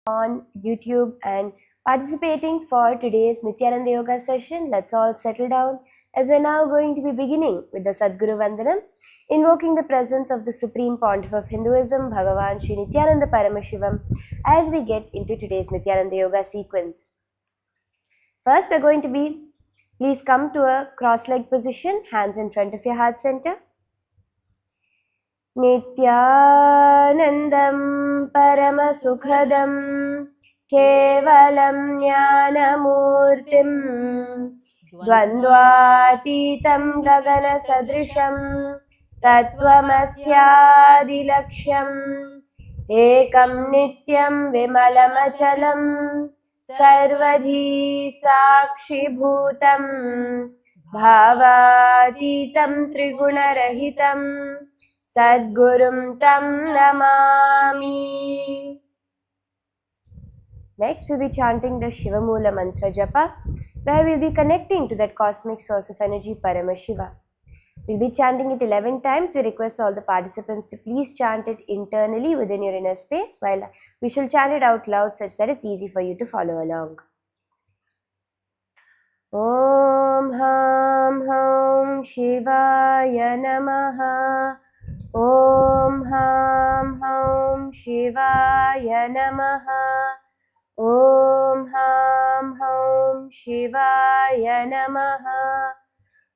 on YouTube and participating for today's Nithyananda Yoga session. Let's all settle down as we're now going to be beginning with the Sadguru Vandanam, invoking the presence of the Supreme Pontiff of Hinduism, Bhagavan Sri Nithyananda Paramashivam, as we get into today's Nithyananda Yoga sequence. First, we're going to be, please come to a cross-leg position, hands in front of your heart center. Nithyanandam Paramasukhadam Kevalam Jnanamurtim Dvandvatitam Gagana Sadrisham Tattvamasyadilaksham Ekam Nityam Vimalamachalam Sarvadhi Sakshi Bhutam Bhavatitam Trigunarahitam Sadgurum Tam Namami. Next, we'll be chanting the Shivamula Mantra Japa, where we'll be connecting to that cosmic source of energy, Paramashiva. We'll be chanting it 11 times. We request all the participants to please chant it internally within your inner space, while we shall chant it out loud such that it's easy for you to follow along. Om Ham Ham Shivaya Namaha. Om Ham Ham Shivaya Namaha. Om Ham Ham Shivaya Namaha.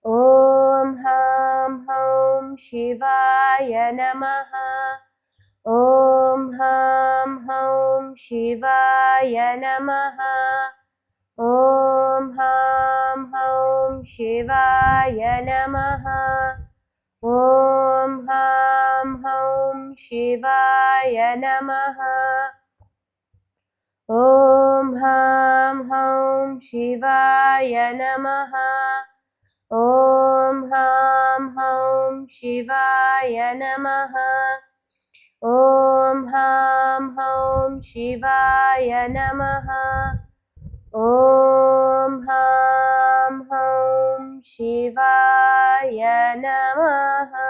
Om Ham Ham Shivaya Namaha. Om Ham Ham Shivaya Namaha. Om Ham Ham Shivaya Namaha. Om Ham Ham Shivaya Namaha. Om Ham Ham Shivaya Namaha. Om Ham Ham Shivaya Namaha. Om Ham Ham Shivaya Namaha. Om Ham Ham Shivaya Namaha.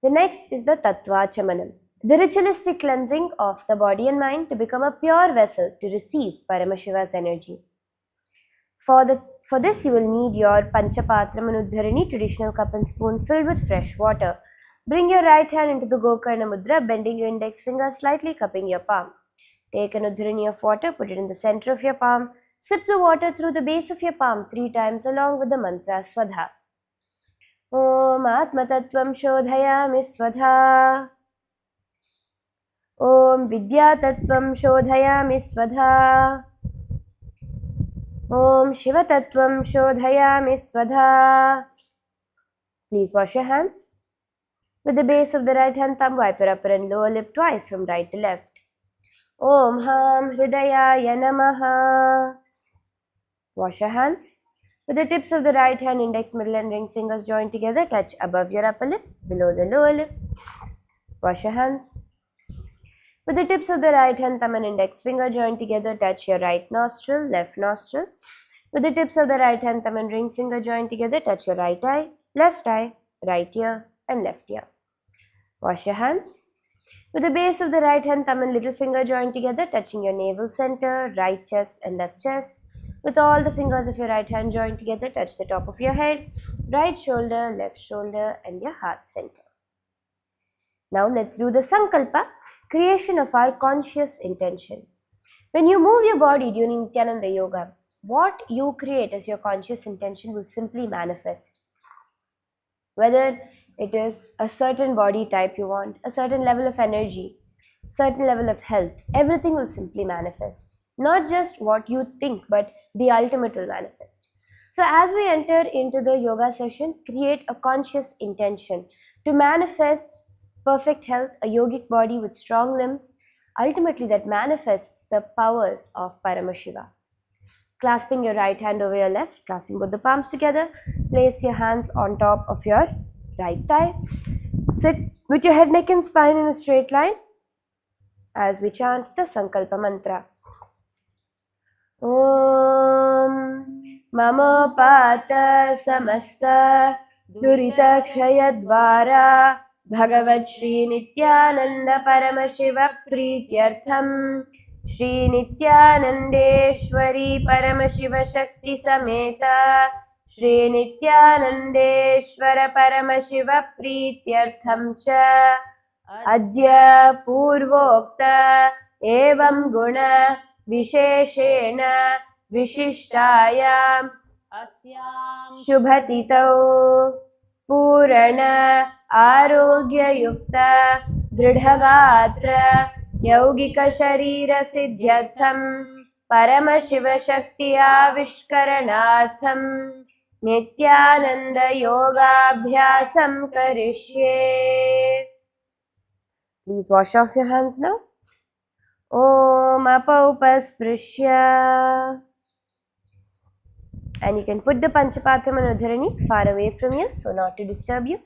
The next is the Tattvachamanam, the ritualistic cleansing of the body and mind to become a pure vessel to receive Paramashiva's energy. For this you will need your Panchapatra Manudharini traditional cup and spoon filled with fresh water. Bring your right hand into the Gokarna Mudra, bending your index finger slightly, cupping your palm. Take an udharani of water, put it in the center of your palm. Sip the water through the base of your palm 3 times along with the mantra Swadha. Om Atma Tattvam Shodhayami Swadha. Om Vidya Tattvam Shodhayami Swadha. Om Shiva Tattvam Shodhayami Swadha. Please wash your hands. With the base of the right hand thumb, wipe your upper and lower lip twice from right to left. Om Ham Hridayaya Namaha. Wash your hands. With the tips of the right hand, index, middle and ring fingers joined together, touch above your upper lip, below the lower lip. Wash your hands. With the tips of the right hand, thumb and index finger joined together, touch your right nostril, left nostril. With the tips of the right hand, thumb and ring finger joined together, touch your right eye, right ear and left ear. Wash your hands. With the base of the right hand, thumb and little finger joined together, touching your navel center, right chest and left chest. With all the fingers of your right hand joined together, touch the top of your head, right shoulder, left shoulder and your heart center. Now let's do the Sankalpa, creation of our conscious intention. When you move your body during Nithyananda Yoga, what you create as your conscious intention will simply manifest. Whether it is a certain body type you want, a certain level of energy, certain level of health, everything will simply manifest. Not just what you think, but the ultimate will manifest. So as we enter into the yoga session, create a conscious intention to manifest perfect health, a yogic body with strong limbs, ultimately that manifests the powers of Paramashiva. Clasping your right hand over your left, clasping both the palms together, place your hands on top of your right thigh. Sit with your head, neck and spine in a straight line as we chant the Sankalpa mantra. Om Mamopata Samasta Durita Kshayadvara Bhagavat Shri Nithyananda Paramashiva Prityartham Shri Nithyanandeshwari Paramashiva Shakti Sameta Shri Nithyanandeshwara Paramashiva Prityartham Cha Adya Purvokta Evam Guna Visheshena Vishishtayam Asyam Shubhatitau Purana Arogyayukta Dridhagatra Yaugika Sharira Siddhyartham Paramashiva Shakti Avishkaranartham Nithyananda Yoga Abhyasam Karishye. Please wash off your hands now. Om Apaupasprisya. And you can put the Panchapatam and Udharani far away from you so not to disturb you.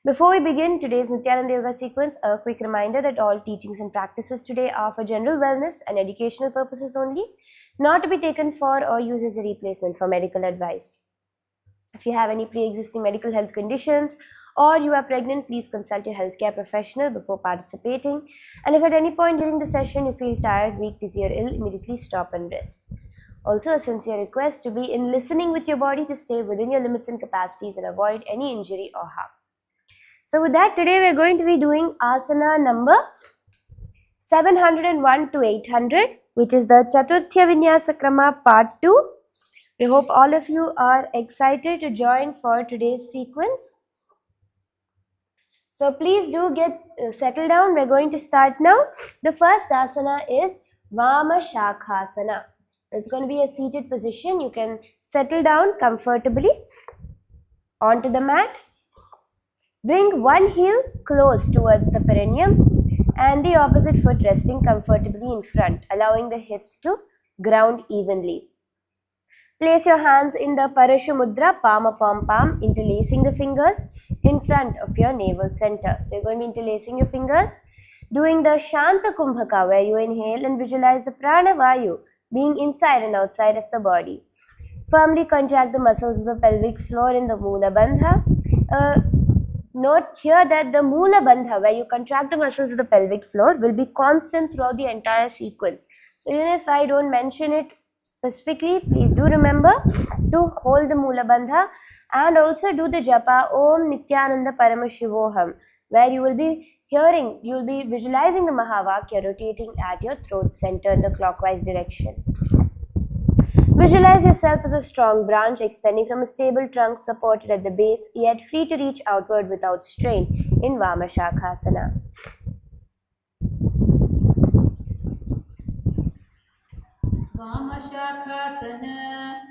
Before we begin today's Nithyananda Yoga sequence, a quick reminder that all teachings and practices today are for general wellness and educational purposes only, not to be taken for or used as a replacement for medical advice. If you have any pre-existing medical health conditions or you are pregnant, please consult your healthcare professional before participating. And if at any point during the session you feel tired, weak, dizzy or ill, immediately stop and rest. Also, a sincere request to be in listening with your body to stay within your limits and capacities and avoid any injury or harm. So with that, today we are going to be doing asana number 701 to 800, which is the Chaturthya Vinyasa Krama part 2. We hope all of you are excited to join for today's sequence. So please do get settled down. We're going to start now. The first asana is Vama Shakhasana. It's going to be a seated position. You can settle down comfortably onto the mat. Bring one heel close towards the perineum and the opposite foot resting comfortably in front, allowing the hips to ground evenly. Place your hands in the Parashu Mudra, palm upon palm, interlacing the fingers in front of your navel center. So you're going to be interlacing your fingers, doing the Shanta Kumbhaka, where you inhale and visualize the Prana Vayu being inside and outside of the body. Firmly contract the muscles of the pelvic floor in the Mula Bandha. Note here that the Mula Bandha, where you contract the muscles of the pelvic floor, will be constant throughout the entire sequence. So even if I don't mention it specifically, please do remember to hold the Mula Bandha and also do the Japa Om Nithyananda Paramashivoham, where you will be visualizing the Mahavakya rotating at your throat center in the clockwise direction. Visualize yourself as a strong branch extending from a stable trunk supported at the base, yet free to reach outward without strain in Vama Shakhasana. Vama Shakhasana.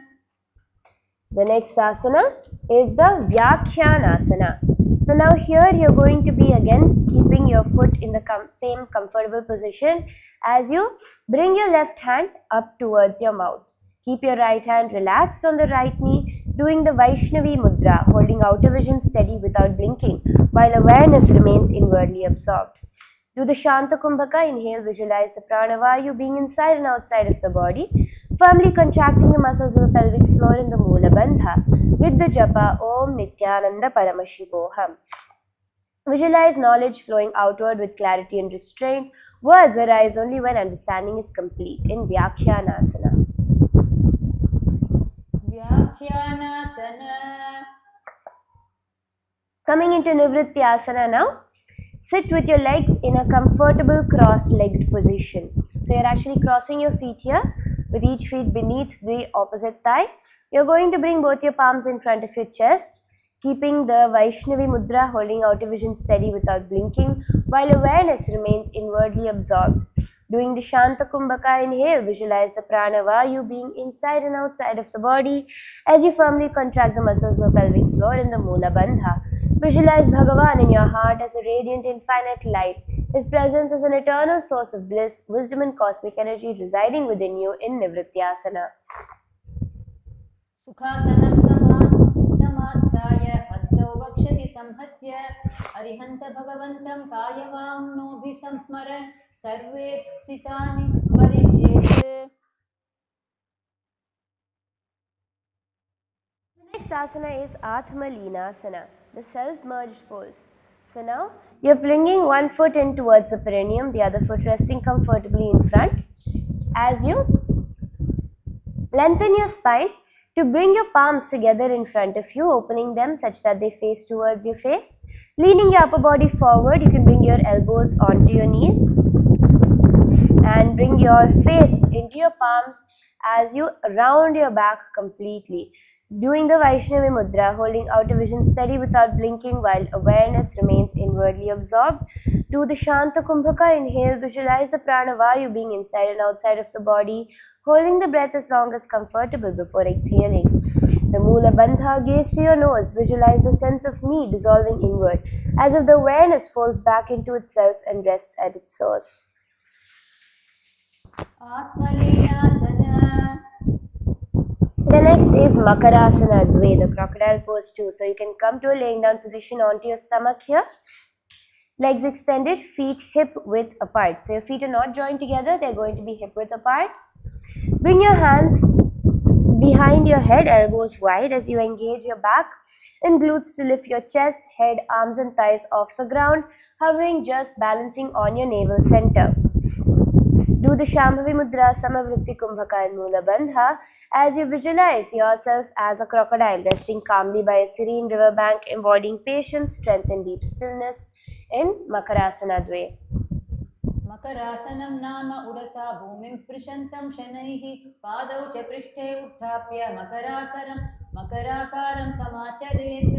The next asana is the Vyakhyanasana. So now here you're going to be again keeping your foot in the same comfortable position as you bring your left hand up towards your mouth. Keep your right hand relaxed on the right knee, doing the Vaishnavi Mudra, holding outer vision steady without blinking, while awareness remains inwardly absorbed. Do the Shanta Kumbhaka, inhale, visualize the Pranavayu being inside and outside of the body, firmly contracting the muscles of the pelvic floor in the Mula Bandha, with the Japa Om Nithyananda Paramashivoham. Visualize knowledge flowing outward with clarity and restraint. Words arise only when understanding is complete in Vyakhyanasana. Coming into Nivrityasana now. Sit with your legs in a comfortable cross-legged position. So you're actually crossing your feet here with each feet beneath the opposite thigh. You're going to bring both your palms in front of your chest, keeping the Vaishnavi Mudra, holding outer vision steady without blinking, while awareness remains inwardly absorbed. Doing the Shanta Kumbhaka, inhale, visualize the Pranavayu being inside and outside of the body as you firmly contract the muscles of the pelvic floor in the Mula Bandha. Visualize Bhagavan in your heart as a radiant infinite light, His presence as an eternal source of bliss, wisdom and cosmic energy residing within you in Nivrityasana. Sukhasanam samastaya hastau vakshasi samhatya arihanta bhagavantam kayavang nobhi samsmaran sarve sitani parijyete. The next asana is Atma Leenasana, the self-merged pose. So now you're bringing one foot in towards the perineum, the other foot resting comfortably in front. As you lengthen your spine to bring your palms together in front of you, opening them such that they face towards your face. Leaning your upper body forward, you can bring your elbows onto your knees and bring your face into your palms as you round your back completely. Doing the Vaishnavi Mudra, holding outer vision steady without blinking while awareness remains inwardly absorbed. Do the Shanta Kumbhaka, inhale, visualize the Pranavayu being inside and outside of the body, holding the breath as long as comfortable before exhaling. The Mula Bandha, gaze to your nose, visualize the sense of me dissolving inward, as if the awareness folds back into itself and rests at its source. The next is Makarasana Dve, the crocodile pose 2. So you can come to a laying down position onto your stomach here. Legs extended, feet hip width apart. So your feet are not joined together, they're going to be hip width apart. Bring your hands behind your head, elbows wide as you engage your back and glutes to lift your chest, head, arms and thighs off the ground, hovering just balancing on your navel center. Do the Shambhavi Mudra, Samavritti Kumbhaka and Mula Bandha as you visualize yourself as a crocodile resting calmly by a serene river bank, embodying patience, strength and deep stillness in Makarasana Dve. Makarasanam nama udasa bhumim sprishantam shanaihi padau cha prishthe utthapya makarakaram samacharet.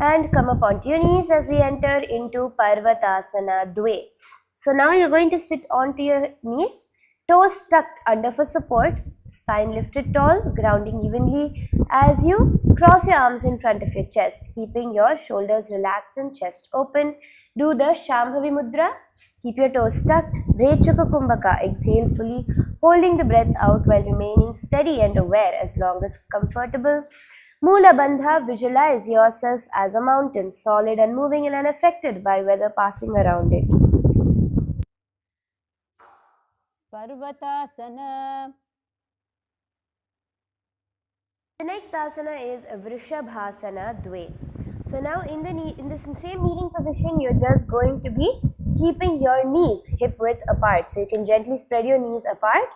And come up onto your knees as we enter into Parvatasana Dve. So now you're going to sit onto your knees, toes tucked under for support, spine lifted tall, grounding evenly as you cross your arms in front of your chest, keeping your shoulders relaxed and chest open. Do the Shambhavi Mudra. Keep your toes tucked. Rechaka Kumbhaka. Exhale fully, holding the breath out while remaining steady and aware as long as comfortable. Mula Bandha. Visualize yourself as a mountain, solid and moving and unaffected by weather passing around it. Parvatasana. The next asana is Vrishabhasana Dve. So now in this same kneeling position, you're just going to be keeping your knees hip width apart. So you can gently spread your knees apart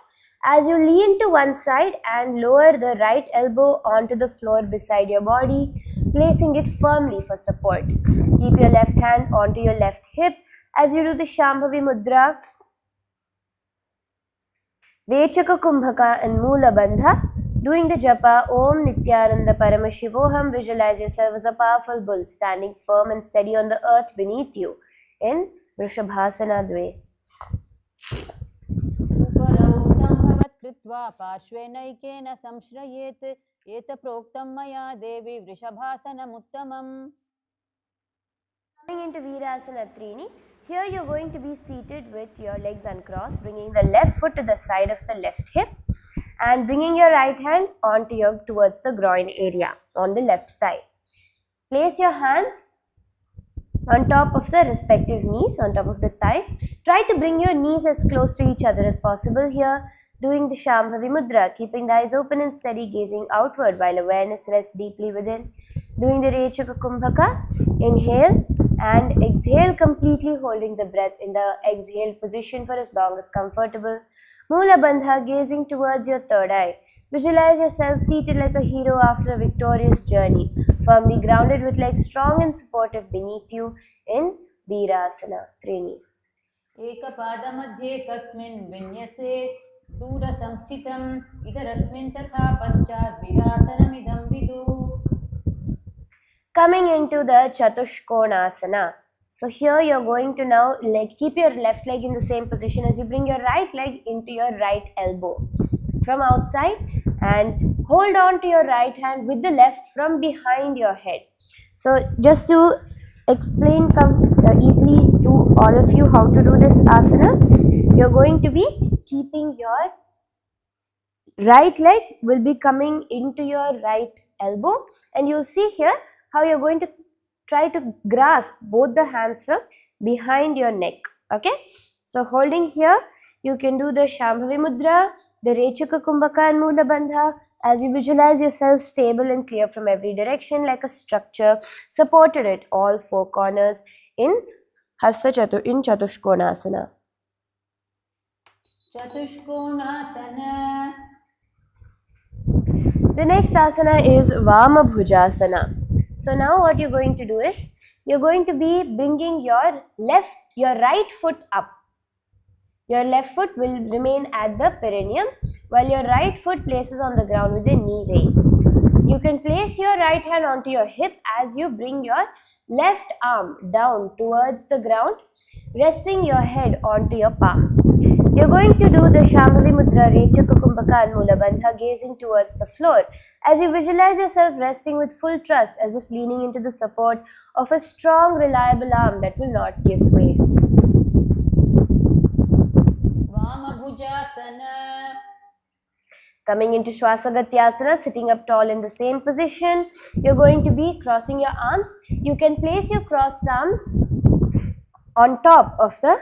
as you lean to one side and lower the right elbow onto the floor beside your body, placing it firmly for support. Keep your left hand onto your left hip as you do the Shambhavi Mudra, Vechaka Kumbhaka and Mula Bandha. Doing the japa, Om Nithyananda Paramashivoham, visualize yourself as a powerful bull standing firm and steady on the earth beneath you in Vrishabhasana Dve. Uparau stambhavat kritva parshvenaikena samshrayet eta proktam maya devi vrishabhasanam uttamam. Coming into Virasana Trini, here you're going to be seated with your legs uncrossed, bringing the left foot to the side of the left hip and bringing your right hand towards the groin area on the left thigh. Place your hands on top of the respective knees, on top of the thighs. Try to bring your knees as close to each other as possible here. Doing the Shambhavi Mudra, keeping the eyes open and steady, gazing outward while awareness rests deeply within. Doing the Rechaka Kumbhaka, inhale and exhale completely, holding the breath in the exhale position for as long as comfortable. Mula Bandha, gazing towards your third eye. Visualize yourself seated like a hero after a victorious journey, firmly grounded with legs strong and supportive beneath you in Virasana Trini. Ekapada kasmin vinyase dura samsthitam idarasmin tatha paschat virasanam idam vidu. Coming into the Chatushkonasana. So here you're going to now keep your left leg in the same position as you bring your right leg into your right elbow from outside and hold on to your right hand with the left from behind your head. So just to explain easily to all of you how to do this asana, you're going to be keeping your right leg will be coming into your right elbow, and you'll see here how you're going to try to grasp both the hands from behind your neck. Okay, so holding here, you can do the Shambhavi Mudra, the Rechaka Kumbhaka and Mula Bandha, as you visualize yourself stable and clear from every direction like a structure supported at all four corners in Chatushkonasana. Chatushkonasana. The next asana is Vamabhujasana. So now what you're going to do is, you're going to be bringing your right foot up. Your left foot will remain at the perineum while your right foot places on the ground with the knee raised. You can place your right hand onto your hip as you bring your left arm down towards the ground, resting your head onto your palm. You're going to do the Shambhavi Mudra, Rechaka Kumbhaka and Mula Bandha, gazing towards the floor as you visualize yourself resting with full trust, as if leaning into the support of a strong, reliable arm that will not give way. Vamabhujasana. Coming into Shwasagatyasana, sitting up tall in the same position, you're going to be crossing your arms. You can place your crossed arms on top of the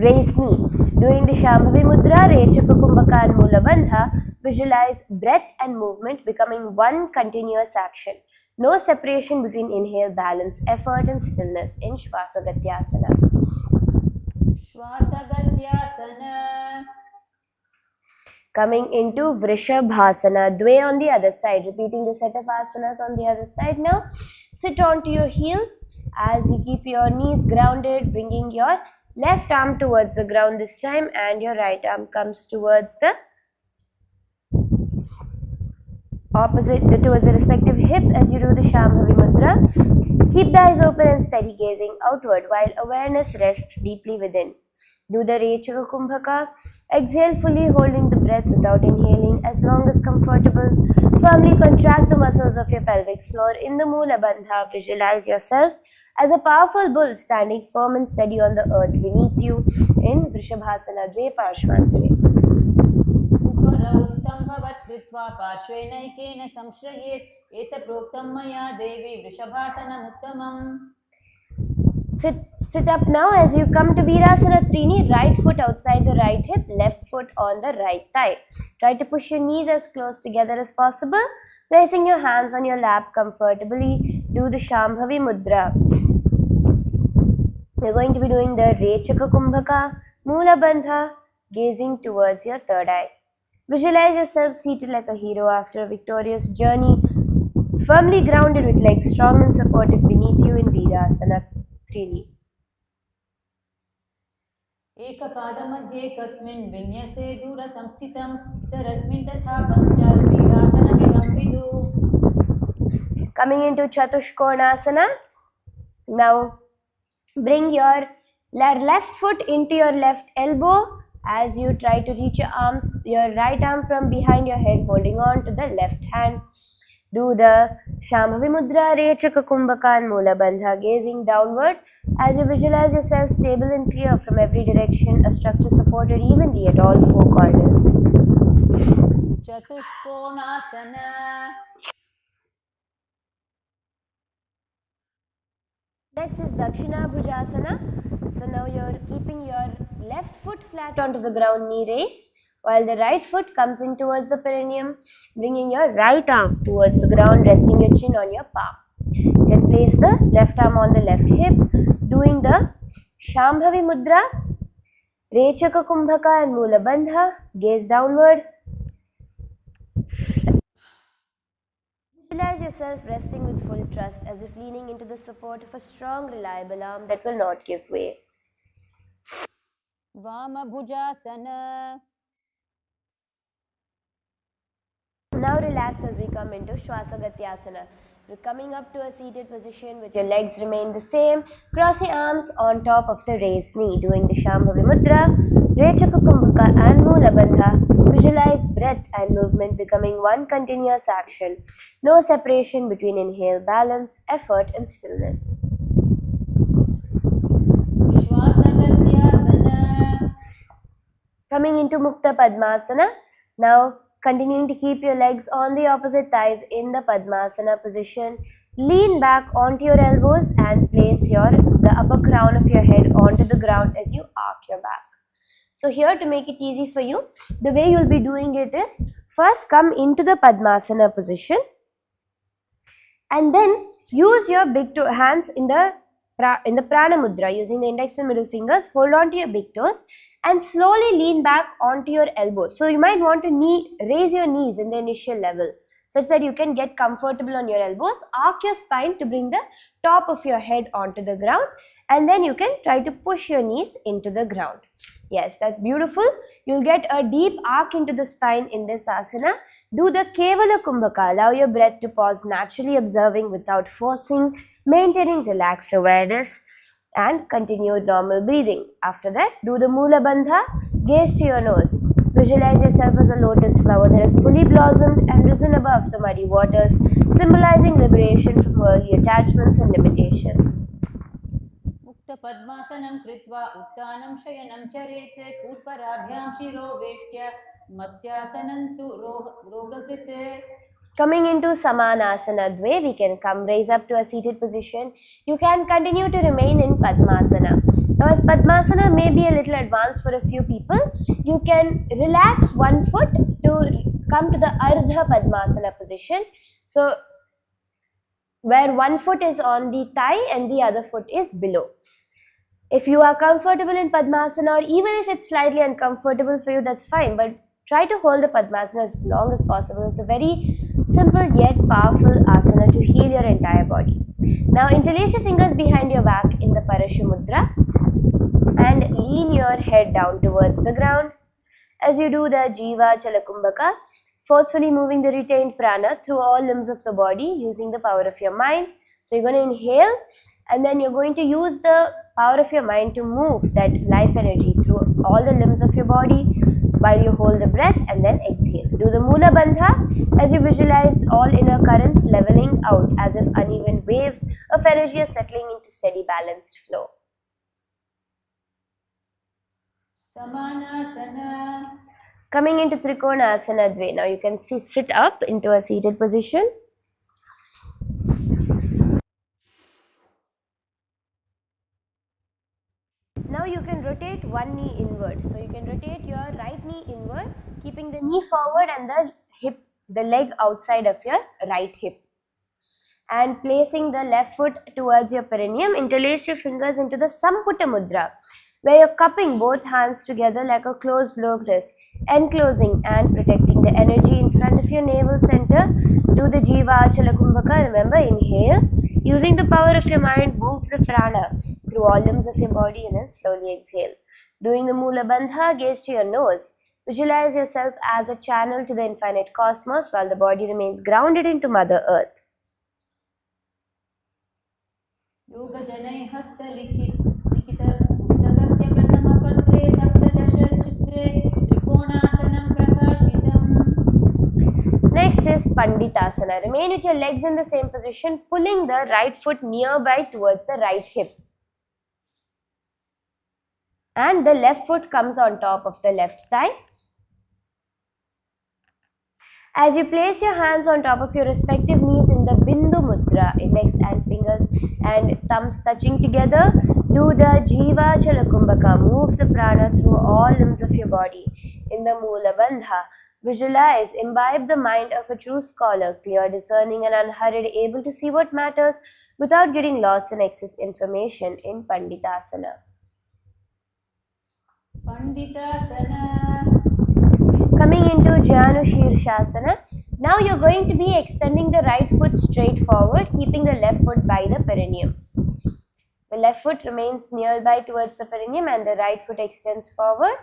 raised knee. Doing the Shambhavi Mudra, Rechaka Kumbhaka and Mula Bandha, visualize breath and movement becoming one continuous action. No separation between inhale, balance, effort and stillness in Shwasagatyasana. Shwasagatyasana. Coming into Vrishabhasana, Dve on the other side, repeating the set of asanas on the other side now. Sit onto your heels as you keep your knees grounded, bringing your left arm towards the ground this time and your right arm comes towards the respective hip as you do the Shambhavi Mudra. Keep the eyes open and steady gazing outward while awareness rests deeply within. Do the Rechaka Kumbhaka. Exhale fully, holding the breath without inhaling as long as comfortable. Firmly contract the muscles of your pelvic floor. In the Mula Bandha, visualize yourself as a powerful bull standing firm and steady on the earth beneath you in Vrishabhasana Dve Parshvantare. Uparau stambhavat kritva parshvenaiken samshrayet etaproptam maya devi Vrishabhasanam uttamam. Sit up now as you come to Virasana Trini, right foot outside the right hip, left foot on the right thigh. Try to push your knees as close together as possible, placing your hands on your lap comfortably. Do the Shambhavi Mudra. You're going to be doing the Rechaka Kumbhaka, Mula Bandha, gazing towards your third eye. Visualize yourself seated like a hero after a victorious journey, firmly grounded with legs strong and supported beneath you in Virasana Trini. एकपादमध्ये कस्मिन् विन्यसे दूरसंस्थितम् इतरस्मिन् तथा पञ्चवीरासनमिदं विदु. Coming into Chatushkonasana. Now bring your left foot into your left elbow as you try to reach your right arm from behind your head, holding on to the left hand. Do the Shambhavi Mudra, Rechaka Kumbhaka and Mula Bandha, gazing downward as you visualize yourself stable and clear from every direction, a structure supported evenly at all four corners. Chatushkonasana. Next is Dakshina Bhujasana. So now you're keeping your left foot flat onto the ground, knee raised, while the right foot comes in towards the perineum, bringing your right arm towards the ground, resting your chin on your palm. You can place the left arm on the left hip, doing the Shambhavi Mudra, Rechaka Kumbhaka and Mula Bandha, gaze downward. Visualize yourself resting with full trust as if leaning into the support of a strong, reliable arm that will not give way. Vamabhujasana. Now relax as we come into Shwasagatyasana. You're coming up to a seated position with your legs remain the same. Cross your arms on top of the raised knee, doing the Shambhavi Mudra, Rechaka Kumbhaka and Mula Bandha. Visualize breath and movement becoming one continuous action. No separation between inhale, balance, effort and stillness. Shwasagatyasana. Coming into Mukta Padmasana. Now continuing to keep your legs on the opposite thighs in the Padmasana position. Lean back onto your elbows and place the upper crown of your head onto the ground as you arc your back. So here, to make it easy for you, the way you'll be doing it is, first come into the Padmasana position and then use your big hands in the Prana Mudra, using the index and middle fingers. Hold on to your big toes and slowly lean back onto your elbows. So you might want to raise your knees in the initial level such that you can get comfortable on your elbows. Arc your spine to bring the top of your head onto the ground, and then you can try to push your knees into the ground. Yes, that's beautiful. You'll get a deep arc into the spine in this asana. Do the Kevala Kumbhaka. Allow your breath to pause naturally, observing without forcing, maintaining relaxed awareness and continued normal breathing. After that, do the Mula Bandha. Gaze to your nose. Visualize yourself as a lotus flower that has fully blossomed and risen above the muddy waters, symbolizing liberation from worldly attachments and limitations. मुक्त पद्मासनं कृत्वा उत्थानं शयनं चरेत् पूर्वराभ्यां शिरो वेष्ट्य मत्स्यासनं तु रोगकृत्. Coming into Samanasana Dve, we can raise up to a seated position. You can continue to remain in Padmasana. Now, as Padmasana may be a little advanced for a few people, you can relax one foot to come to the Ardha Padmasana position. So, where one foot is on the thigh and the other foot is below. If you are comfortable in Padmasana, or even if it's slightly uncomfortable for you, that's fine. But try to hold the Padmasana as long as possible. It's a very simple yet powerful asana to heal your entire body. Now interlace your fingers behind your back in the Parashu Mudra and lean your head down towards the ground. As you do the Jiva Chalakumbhaka, forcefully moving the retained prana through all limbs of the body using the power of your mind. So you're going to inhale and then you're going to use the power of your mind to move that life energy through all the limbs of your body while you hold the breath, and then exhale. Do the Mula Bandha as you visualize all inner currents leveling out as if uneven waves of energy are settling into steady balanced flow. Samanasana. Coming into Trikona Asana Dve. Now you can sit up into a seated position. Now you can rotate one knee inward. So you can rotate your right knee inward, keeping the knee forward and the leg outside of your right hip. And placing the left foot towards your perineum, interlace your fingers into the Samputta Mudra, where you're cupping both hands together like a closed locus, enclosing and protecting the energy in front of your navel center. Do the Jiva Achala Kumbhaka. Remember, inhale. Using the power of your mind, move the prana through all limbs of your body and then slowly exhale. Doing the Mula Bandha, gaze to your nose. Visualize yourself as a channel to the infinite cosmos while the body remains grounded into Mother Earth. Yoga Janai Hasta Likita Pustakasya Prathama Patre Saptadasha Chitre Trikonasanam Prakashitam. Next is Panditasana. Remain with your legs in the same position, pulling the right foot nearby towards the right hip. And the left foot comes on top of the left thigh. As you place your hands on top of your respective knees in the Bindu Mudra, index and fingers and thumbs touching together, do the Jiva Chalakumbhaka. Move the prana through all limbs of your body. In the Mula Bandha, visualize, imbibe the mind of a true scholar, clear, discerning and unhurried, able to see what matters without getting lost in excess information in Panditasana. Panditasana. Coming into Janu Shirshasana. Now you're going to be extending the right foot straight forward, keeping the left foot by the perineum. The left foot remains nearby towards the perineum and the right foot extends forward.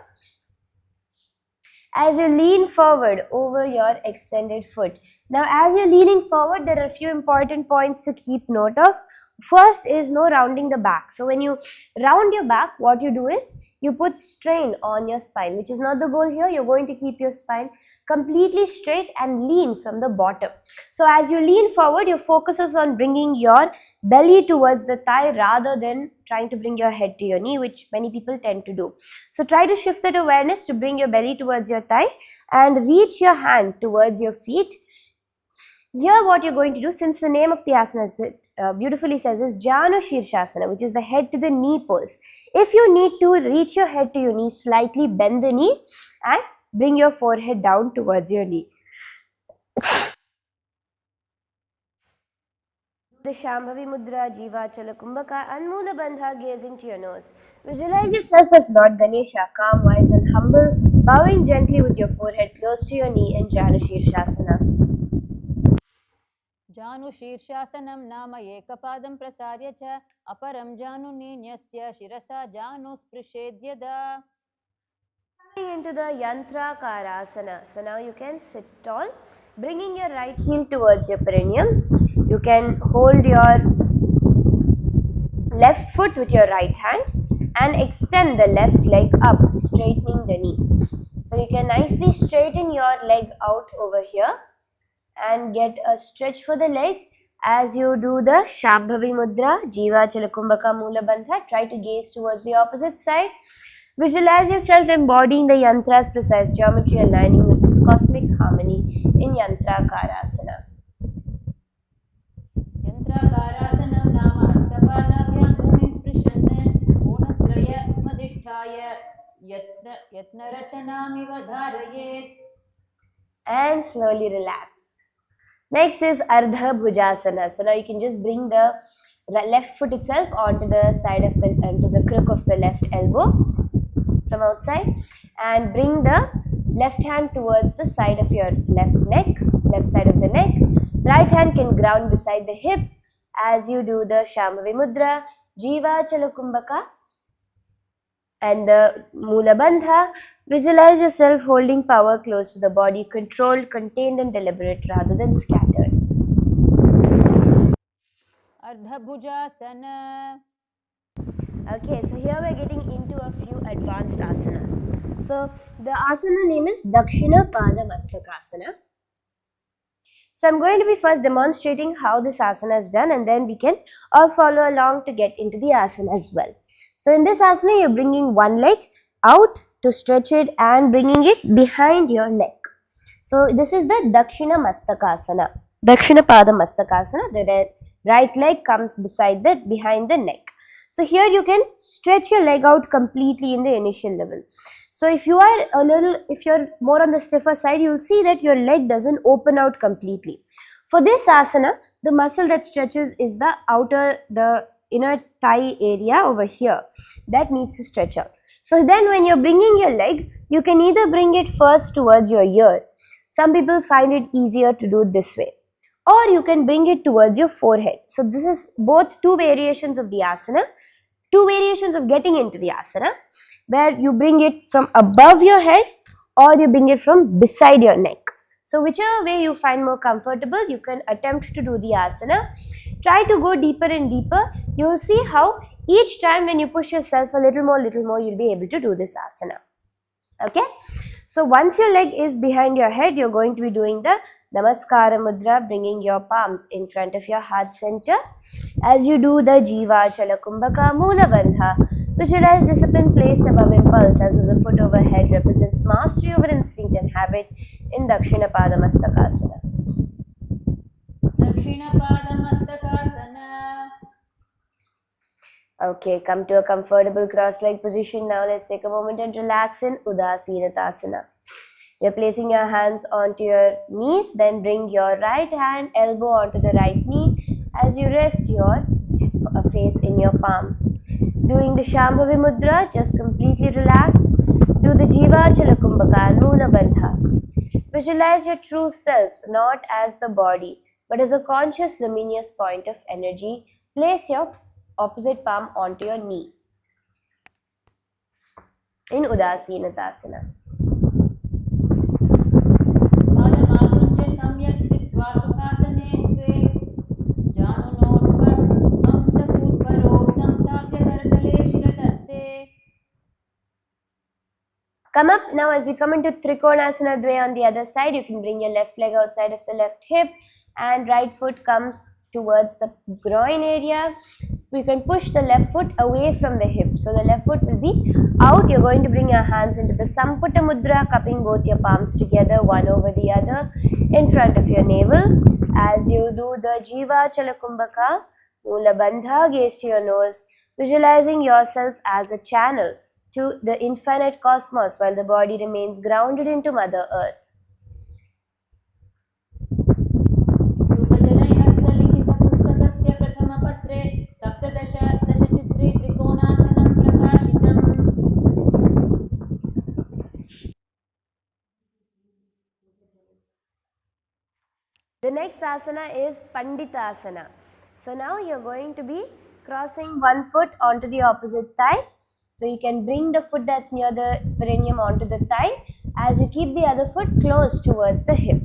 As you lean forward over your extended foot. Now as you're leaning forward, there are a few important points to keep note of. First is no rounding the back. So when you round your back, what you do is you put strain on your spine, which is not the goal here. You're going to keep your spine completely straight and lean from the bottom. So as you lean forward, your focus is on bringing your belly towards the thigh rather than trying to bring your head to your knee, which many people tend to do. So try to shift that awareness to bring your belly towards your thigh and reach your hand towards your feet. Here what you're going to do, since the name of the asana beautifully says is Janu Shirshasana, which is the head to the knee pose. If you need to reach your head to your knee, slightly bend the knee and bring your forehead down towards your knee. The Shambhavi Mudra, Jiva Chala Kumbhaka and Mula Bandha, gazing to your nose. Visualize yourself as Lord Ganesha, calm, wise and humble, bowing gently with your forehead close to your knee in Janu Shirshasana. जानु शीर्षासनं नाम एकपादं प्रसार्य च अपरं जानुनीन्यस्य शिरसा जानु स्पृशेद्यदा. Into the Yantra Karasana. So now you can sit tall, bringing your right heel towards your perineum. You can hold your left foot with your right hand and extend the left leg up, straightening the knee. So you can nicely straighten your leg out over here and get a stretch for the leg as you do the Shambhavi Mudra, Jiva Chala Kumbhaka Mula Bandha. Try to gaze towards the opposite side. Visualize yourself embodying the yantra's precise geometry, aligning with its cosmic harmony in Yantra Karasana. Yantra Karasanam nama hastapadabhyam bhumim sprishanne gunatraya madhisthaya yatna rachanamiva dharayet. And slowly relax. Next is Ardha Bhujasana. So now you can just bring the left foot itself onto the side of onto the crook of the left elbow from outside, and bring the left hand towards the side of your left side of the neck. Right hand can ground beside the hip as you do the Shambhavi Mudra, Jiva Chala Kumbhaka and the Mula Bandha. Visualize yourself holding power close to the body, controlled, contained and deliberate rather than scattered. Ardha Bhujasana. Okay, so here we're getting into a few advanced asanas. So the asana name is Dakshina Pada Mastakasana. So I'm going to be first demonstrating how this asana is done, and then we can all follow along to get into the asana as well. So in this asana, you're bringing one leg out to stretch it and bringing it behind your neck. So this is the Dakshina Mastakasana, Dakshina Pada Mastakasana. The right leg comes behind the neck. So here you can stretch your leg out completely in the initial level. So if you're more on the stiffer side, you'll see that your leg doesn't open out completely. For this asana, the muscle that stretches is the inner thigh area over here that needs to stretch out. So then when you're bringing your leg, you can either bring it first towards your ear. Some people find it easier to do it this way. Or you can bring it towards your forehead. So this is both two variations of the asana, two variations of getting into the asana, where you bring it from above your head or you bring it from beside your neck. So whichever way you find more comfortable, you can attempt to do the asana. Try to go deeper and deeper. You will see how each time when you push yourself a little more, you'll be able to do this asana. Okay? So once your leg is behind your head, you're going to be doing the Namaskara Mudra, bringing your palms in front of your heart center. As you do the Jiva Chala Kumbhaka Mula Bandha, visualize discipline placed above impulse, as if the foot overhead represents mastery over instinct and habit in Dakshina Pada Mastakasana. Dakshina Pada Mastakasana. Okay, come to a comfortable cross-leg position. Now let's take a moment and relax in Udasinatasana. You're placing your hands onto your knees, then bring your right hand elbow onto the right knee as you rest your face in your palm. Doing the Shambhavi Mudra, just completely relax. Do the Jiva Chala Kumbhaka and Mula Bandha. Visualize your true self, not as the body, but as a conscious luminous point of energy. Place your opposite palm onto your knee in Udasinatasana. Come up. Now as we come into Trikonasana Dvaya on the other side, you can bring your left leg outside of the left hip and right foot comes towards the groin area. So you can push the left foot away from the hip. So the left foot will be out. You're going to bring your hands into the Samputa Mudra, cupping both your palms together, one over the other, in front of your navel. As you do the Jiva Chalakumbhaka, Mula Bandha, gaze to your nose, visualizing yourself as a channel to the infinite cosmos while the body remains grounded into Mother Earth. हस्तलिखितपुस्तकस्य प्रथमपत्रे सप्तदशचित्रे त्रिकोणासनं प्रकाशितम्. The next asana is Panditasana. So now you're going to be crossing one foot onto the opposite thigh. So you can bring the foot that's near the perineum onto the thigh as you keep the other foot close towards the hip.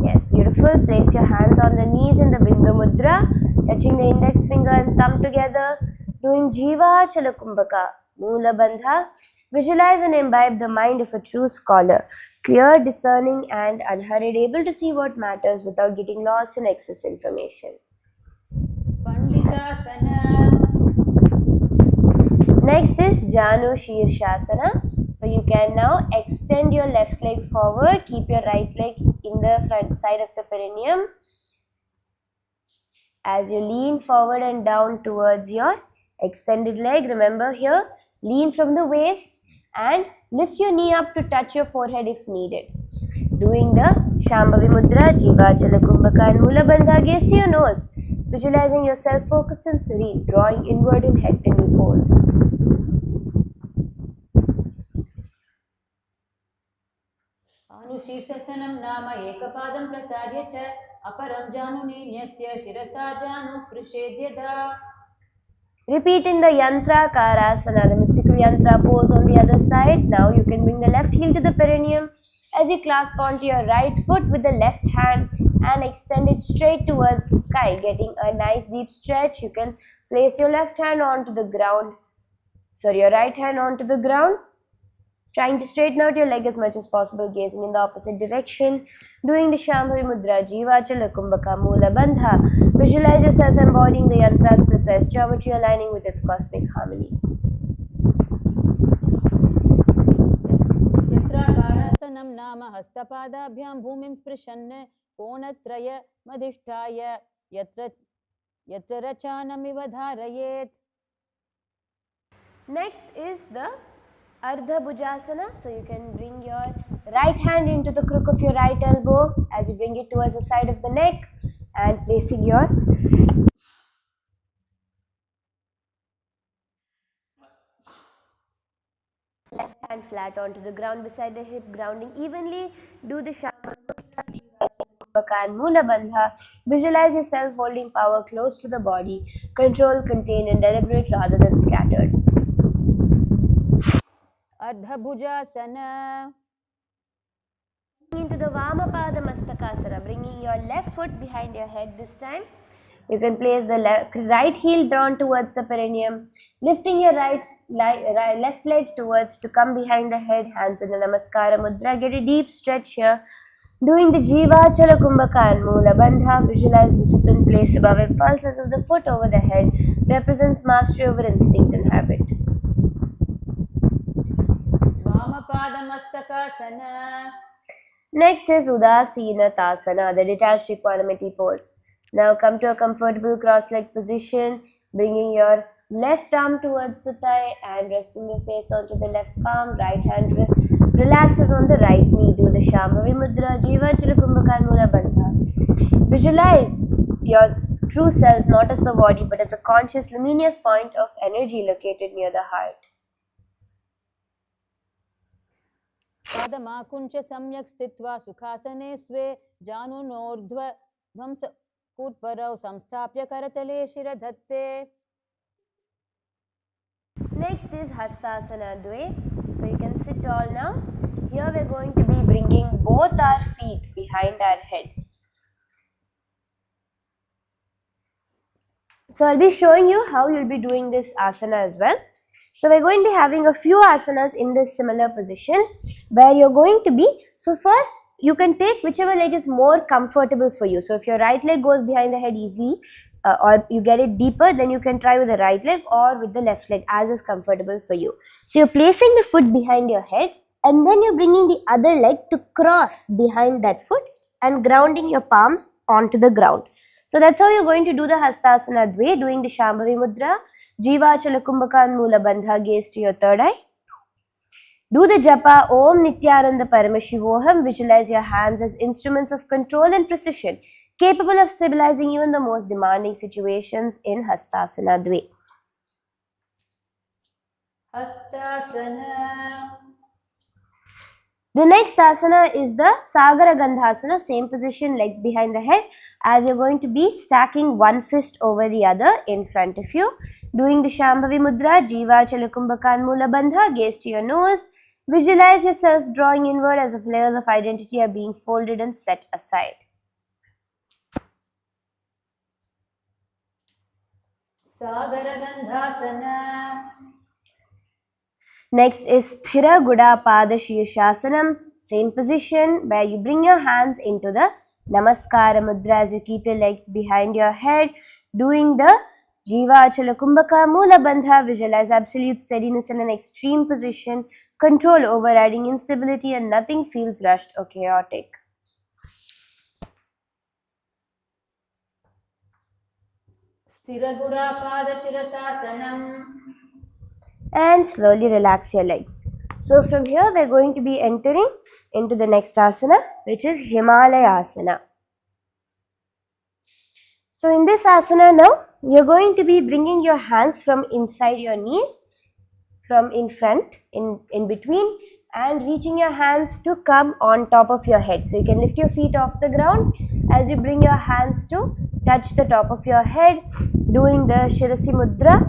Yes, beautiful. Place your hands on the knees in the Bindu Mudra, touching the index finger and thumb together, doing Jiva Chalakumbhaka, Mula Bandha. Visualize and imbibe the mind of a true scholar, clear, discerning and unhurried, able to see what matters without getting lost in excess information. Panditasana. Next is Janu Shirshasana. So you can now extend your left leg forward, keep your right leg in the front side of the perineum. As you lean forward and down towards your extended leg, remember here, lean from the waist and lift your knee up to touch your forehead if needed. Doing the Shambhavi Mudra, Jiva Chalakumbhaka and Mula Bandha, gaze to your nose, visualizing yourself focused and serene, drawing inward in head till you pose. अनुशीर्षसनं नाम एकपादं प्रसार्य च अपरं जानुनीन्यस्य शिरसा जानु स्पृशेद्यदा. Repeating the Yantra Karasana, the mystical Yantra pose on the other side. Now you can bring the left heel to the perineum as you clasp onto your right foot with the left hand and extend it straight towards the sky, getting a nice deep stretch. You can place your left hand onto the ground, your right hand onto the ground, trying to straighten out your leg as much as possible, gazing in the opposite direction, doing the Shambhavi Mudra, Jiva Chalakumbhaka, Mula Bandha. Visualize yourself embodying the yantra's precise geometry, aligning with its cosmic harmony. यत्राकारासनं नाम हस्तपादाभ्यां भूमिं स्पृशन् कोणत्रयमधिष्ठाय यत्र रचानमिव धारयेत्. Next is the Ardha Bhujasana. So you can bring your right hand into the crook of your right elbow as you bring it towards the side of the neck and placing your left hand flat onto the ground beside the hip, grounding evenly. Do the Shambhaka and Mula Bandha. Visualize yourself holding power close to the body, control, contained and deliberate rather than scattered. Ardha Bhujasana. Into the Vamapada Mastakasana, bringing your left foot behind your head this time. You can place the right heel drawn towards the perineum, lifting your left leg towards to come behind the head, hands in the Namaskara Mudra. Get a deep stretch here. Doing the Jiva Chalakumbhaka and Mula Bandha. Visualize discipline placed above impulses of the foot over the head, represents mastery over instinct and habit. Vamapada Mastakasana. Next is Udasina Tasana, the detached equanimity pose. Now come to a comfortable cross-legged position, bringing your left arm towards the thigh and resting your face onto the left palm. Right hand relaxes on the right knee. Do the Shambhavi Mudra, Jiva Chalakumbhaka and Mula Bandha. Visualize your true self not as the body but as a conscious luminous point of energy located near the heart. पादमाकुञ्च सम्यक् स्थित्वा सुखासने स्वे जानुनोर्ध्वं कूटपरौ संस्थाप्य करतले शिरधत्ते. Next is Hastasana Dve. So you can sit tall now. Here we are going to be bringing both our feet behind our head. So I'll be showing you how you'll be doing this asana as well. So we're going to be having a few asanas in this similar position where you're going to be, so first you can take whichever leg is more comfortable for you. So if your right leg goes behind the head easily or you get it deeper, then you can try with the right leg or with the left leg as is comfortable for you. So you're placing the foot behind your head and then you're bringing the other leg to cross behind that foot and grounding your palms onto the ground. So that's how you're going to do the Hastasana Dve, doing the Shambhavi Mudra, Jivachala Kumbhaka and Mula Bandha, gaze to your third eye. Do the japa Om Nithyananda Paramashivoham. Visualize your hands as instruments of control and precision, capable of stabilizing even the most demanding situations in Hastasana Dve. Hastasana. The next asana is the Sagara Gandhasana, same position, legs behind the head, as you're going to be stacking one fist over the other in front of you. Doing the Shambhavi Mudra, Jiva Chalakumbhaka and Mula Bandha, gaze to your nose. Visualize yourself drawing inward as if layers of identity are being folded and set aside. Sagara Gandhasana. Next is Sthira Guda Pada Shirshasanam, same position where you bring your hands into the Namaskara Mudra as you keep your legs behind your head. Doing the Jiva Achala Kumbhaka Mula Bandha, visualize absolute steadiness in an extreme position, control overriding instability, and nothing feels rushed or chaotic. Sthiragura Pada Shirasasanam. And slowly relax your legs. So from here we are going to be entering into the next asana, which is Himalaya Asana. So in this asana now, you're going to be bringing your hands from inside your knees, from in front, in between, and reaching your hands to come on top of your head. So you can lift your feet off the ground as you bring your hands to touch the top of your head, doing the Shirasi Mudra,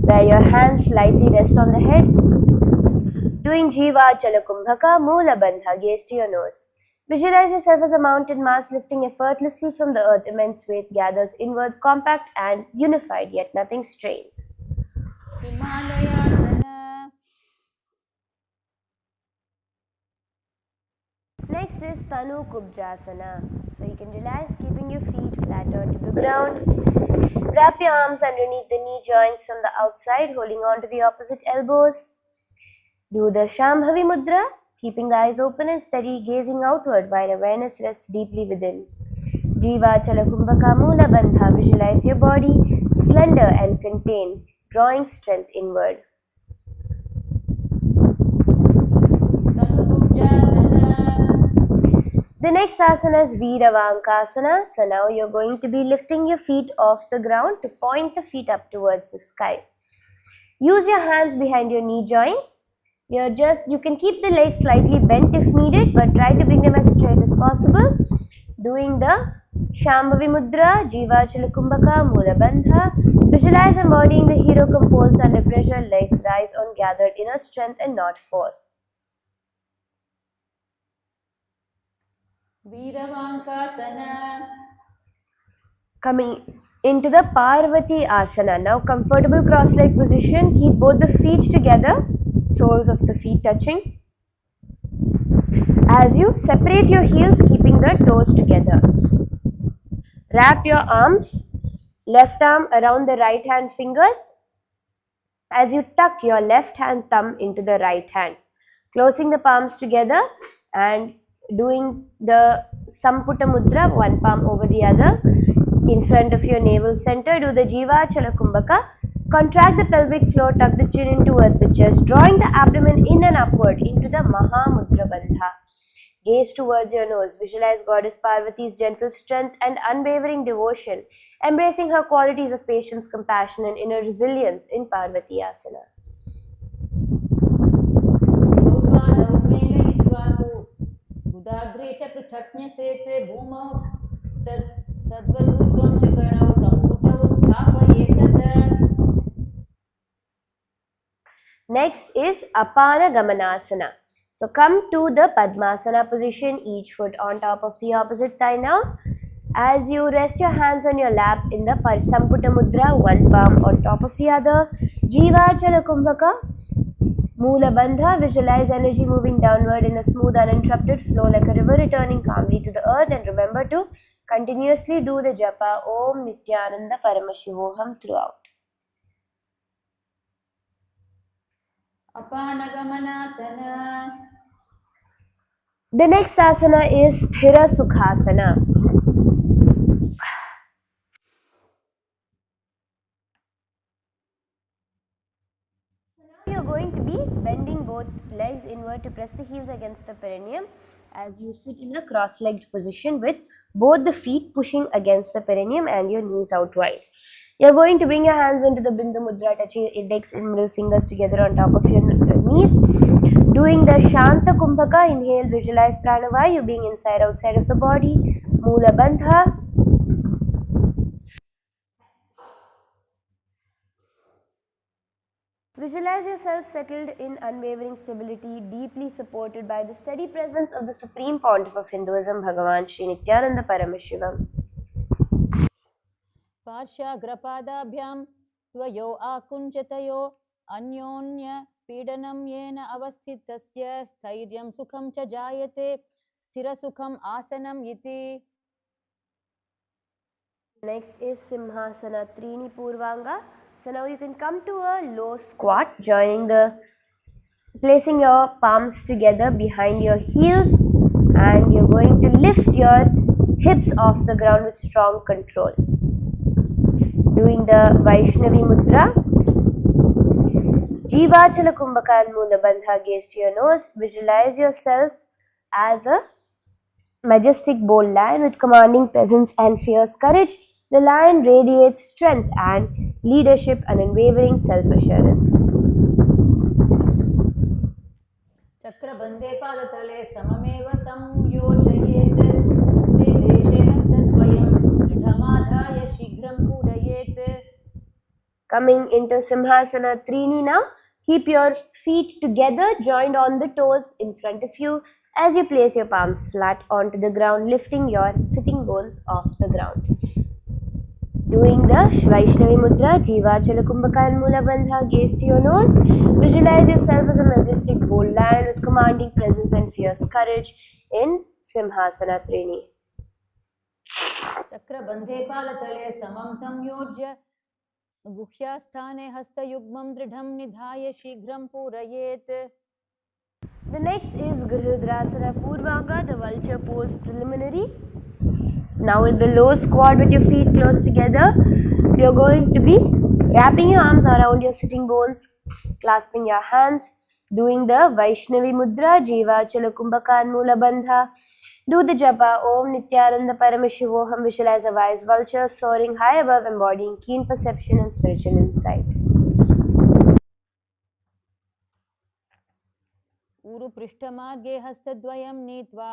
where your hands slightly rest on the head. Doing Jiva Chala Kumbhaka Mula Bandha, gaze to your nose. Visualize yourself as a mountain mass lifting effortlessly from the earth. Immense weight gathers inward, compact and unified, yet nothing strains. Himalayasana. Next is Tanu Kubjasana. So you can relax, keeping your feet flatter to the ground. Wrap your arms underneath the knee joints from the outside, holding on to the opposite elbows. Do the Shambhavi Mudra, keeping the eyes open and steady, gazing outward while awareness rests deeply within. Jiva Chala Kumbhaka Mula Bandha, visualize your body slender and contained, drawing strength inward. The next asana is Viravankasana. So now you're going to be lifting your feet off the ground to point the feet up towards the sky. Use your hands behind your knee joints. You can keep the legs slightly bent if needed, but try to bring them as straight as possible. Doing the Shambhavi Mudra, Jiva Chala Kumbhaka, Mula Bandha. Visualize embodying the hero composed under pressure, legs rise on gathered inner strength and not force. Viravankasana. Coming into the Parvati Asana. Now comfortable cross-leg position. Keep both the feet together, soles of the feet touching. As you separate your heels, keeping the toes together. Wrap your arms, left arm around the right hand fingers as you tuck your left hand thumb into the right hand. Closing the palms together and doing the Samputa Mudra, one palm over the other. In front of your navel center, do the Jiva Chala Kumbhaka. Contract the pelvic floor, tuck the chin in towards the chest, drawing the abdomen in and upward into the Maha Mudra Bandha. Gaze towards your nose. Visualize Goddess Parvati's gentle strength and unwavering devotion, embracing her qualities of patience, compassion, and inner resilience in Parvati Asana. Next is Apana Gamanasana. So come to the Padmasana position, each foot on top of the opposite thigh now. As you rest your hands on your lap in the Samputa Mudra, one palm on top of the other. Jiva Chala Kumbhaka, Mula Bandha, visualize energy moving downward in a smooth uninterrupted flow like a river returning calmly to the earth, and remember to continuously do the japa Om Nithyananda Paramashivoham throughout. Apana Gamanasana. The next asana is Sthira Sukhasana. You're going to be bending both legs inward to press the heels against the perineum as you sit in a cross-legged position with both the feet pushing against the perineum and your knees out wide. You're going to bring your hands into the Bindu Mudra, touching your index and middle fingers together on top of your knees. Doing the Shanta Kumbhaka, inhale, visualize Pranavayu being inside outside of the body. Mula Bandha. Visualize yourself settled in unwavering stability, deeply supported by the steady presence of the Supreme Pontiff of Hinduism, Bhagavan Sri Nithyananda Paramashivam. पार्श्वाग्रपादाभ्यां त्वयो आकुञ्चतयो अन्योन्य पीडनं येन अवस्थितस्य स्थैर्यं सुखं च जायते स्थिरसुखम् आसनम् इति. Next is Simhasana Trini Purvanga. So now you can come to a low squat, placing your palms together behind your heels, and you're going to lift your hips off the ground with strong control. Doing the Vaishnavi Mudra. Jivachala Kumbhaka and Mula Bandha, gaze to your nose. Visualize yourself as a majestic bold lion with commanding presence and fierce courage. The lion radiates strength and leadership and unwavering self-assurance. चक्रबन्धे पादतले सममेव संयोजयेत् ते देशे हस्तद्वयं दृढमाधाय शीघ्रं पूरयेत्. Coming into Simhasana Trini now. Keep your feet together, joined on the toes in front of you as you place your palms flat onto the ground, lifting your sitting bones off the ground. Doing the Vaishnavi Mudra, Jivachala Kumbhaka and Mula Bandha, gaze to your nose. Visualize yourself as a majestic bold lion with commanding presence and fierce courage in Simhasana Trini. चक्रबन्धे पादतले समं संयोज्य गुह्यास्थाने हस्तयुग्मं दृढं निधाय शीघ्रं पूरयेत्. The next is Grihudrasana Purvanga, the vulture pose preliminary. Now in the low squat with your feet close together, you're going to be wrapping your arms around your sitting bones, clasping your hands, doing the Vaishnavi Mudra, Jivachala Kumbhaka and Mula Bandha. Do the japa, Om Nithyananda Paramashivoham, visualize a wise vulture soaring high above, embodying keen perception and spiritual insight. ऊरुपृष्ठमार्गे हस्तद्वयं नीत्वा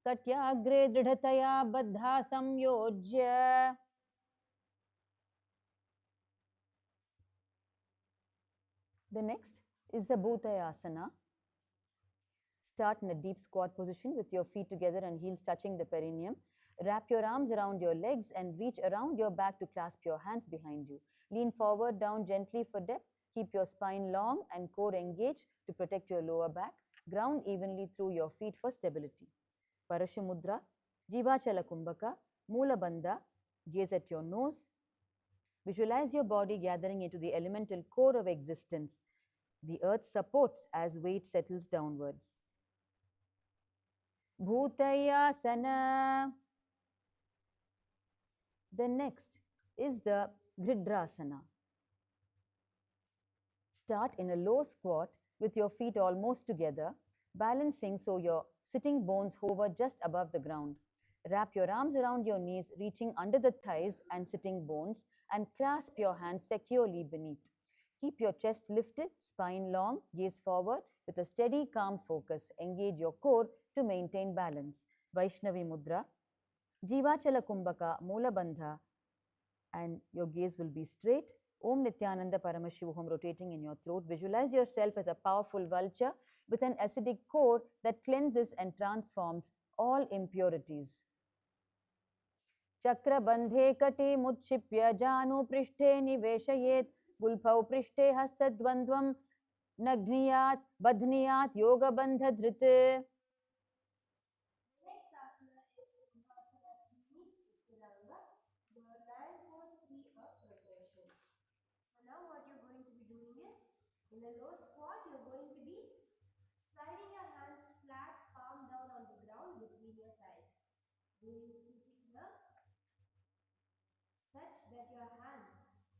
कट्याग्रे दृढतया बद्धा संयोज्य. The next is the Bhutayasana. Start in a deep squat position with your feet together and heels touching the perineum. Wrap your arms around your legs and reach around your back to clasp your hands behind you. Lean forward, down gently for depth. Keep your spine long and core engaged to protect your lower back. Ground evenly through your feet for stability. Parashumudra, Jivachala Kumbhaka, Mula Bandha, gaze at your nose. Visualize your body gathering into the elemental core of existence. The earth supports as weight settles downwards. Bhutayasana. The next is the Gridrasana. Start in a low squat with your feet almost together, balancing so your sitting bones hover just above the ground. Wrap your arms around your knees, reaching under the thighs and sitting bones, and clasp your hands securely beneath. Keep your chest lifted, spine long, gaze forward with a steady, calm focus. Engage your core to maintain balance. Vaishnavi Mudra, Jivachala Kumbhaka, Mula Bandha, and your gaze will be straight. Om Nithyananda Paramashivoham rotating in your throat. Visualize yourself as a powerful vulture with an acidic core that cleanses and transforms all impurities. Chakrabandhe kati mutshipya janu prishte niveshayet gulphau prishte hastadvandvam nagniyat badhniyat yoga bandha dhrite. Next asana is Simhasana Trini Uttaranga, the lion pose 3 of rotation. So now what you're going to be doing is, in the low squat, you're going to be sliding your hands flat, palm such that your hands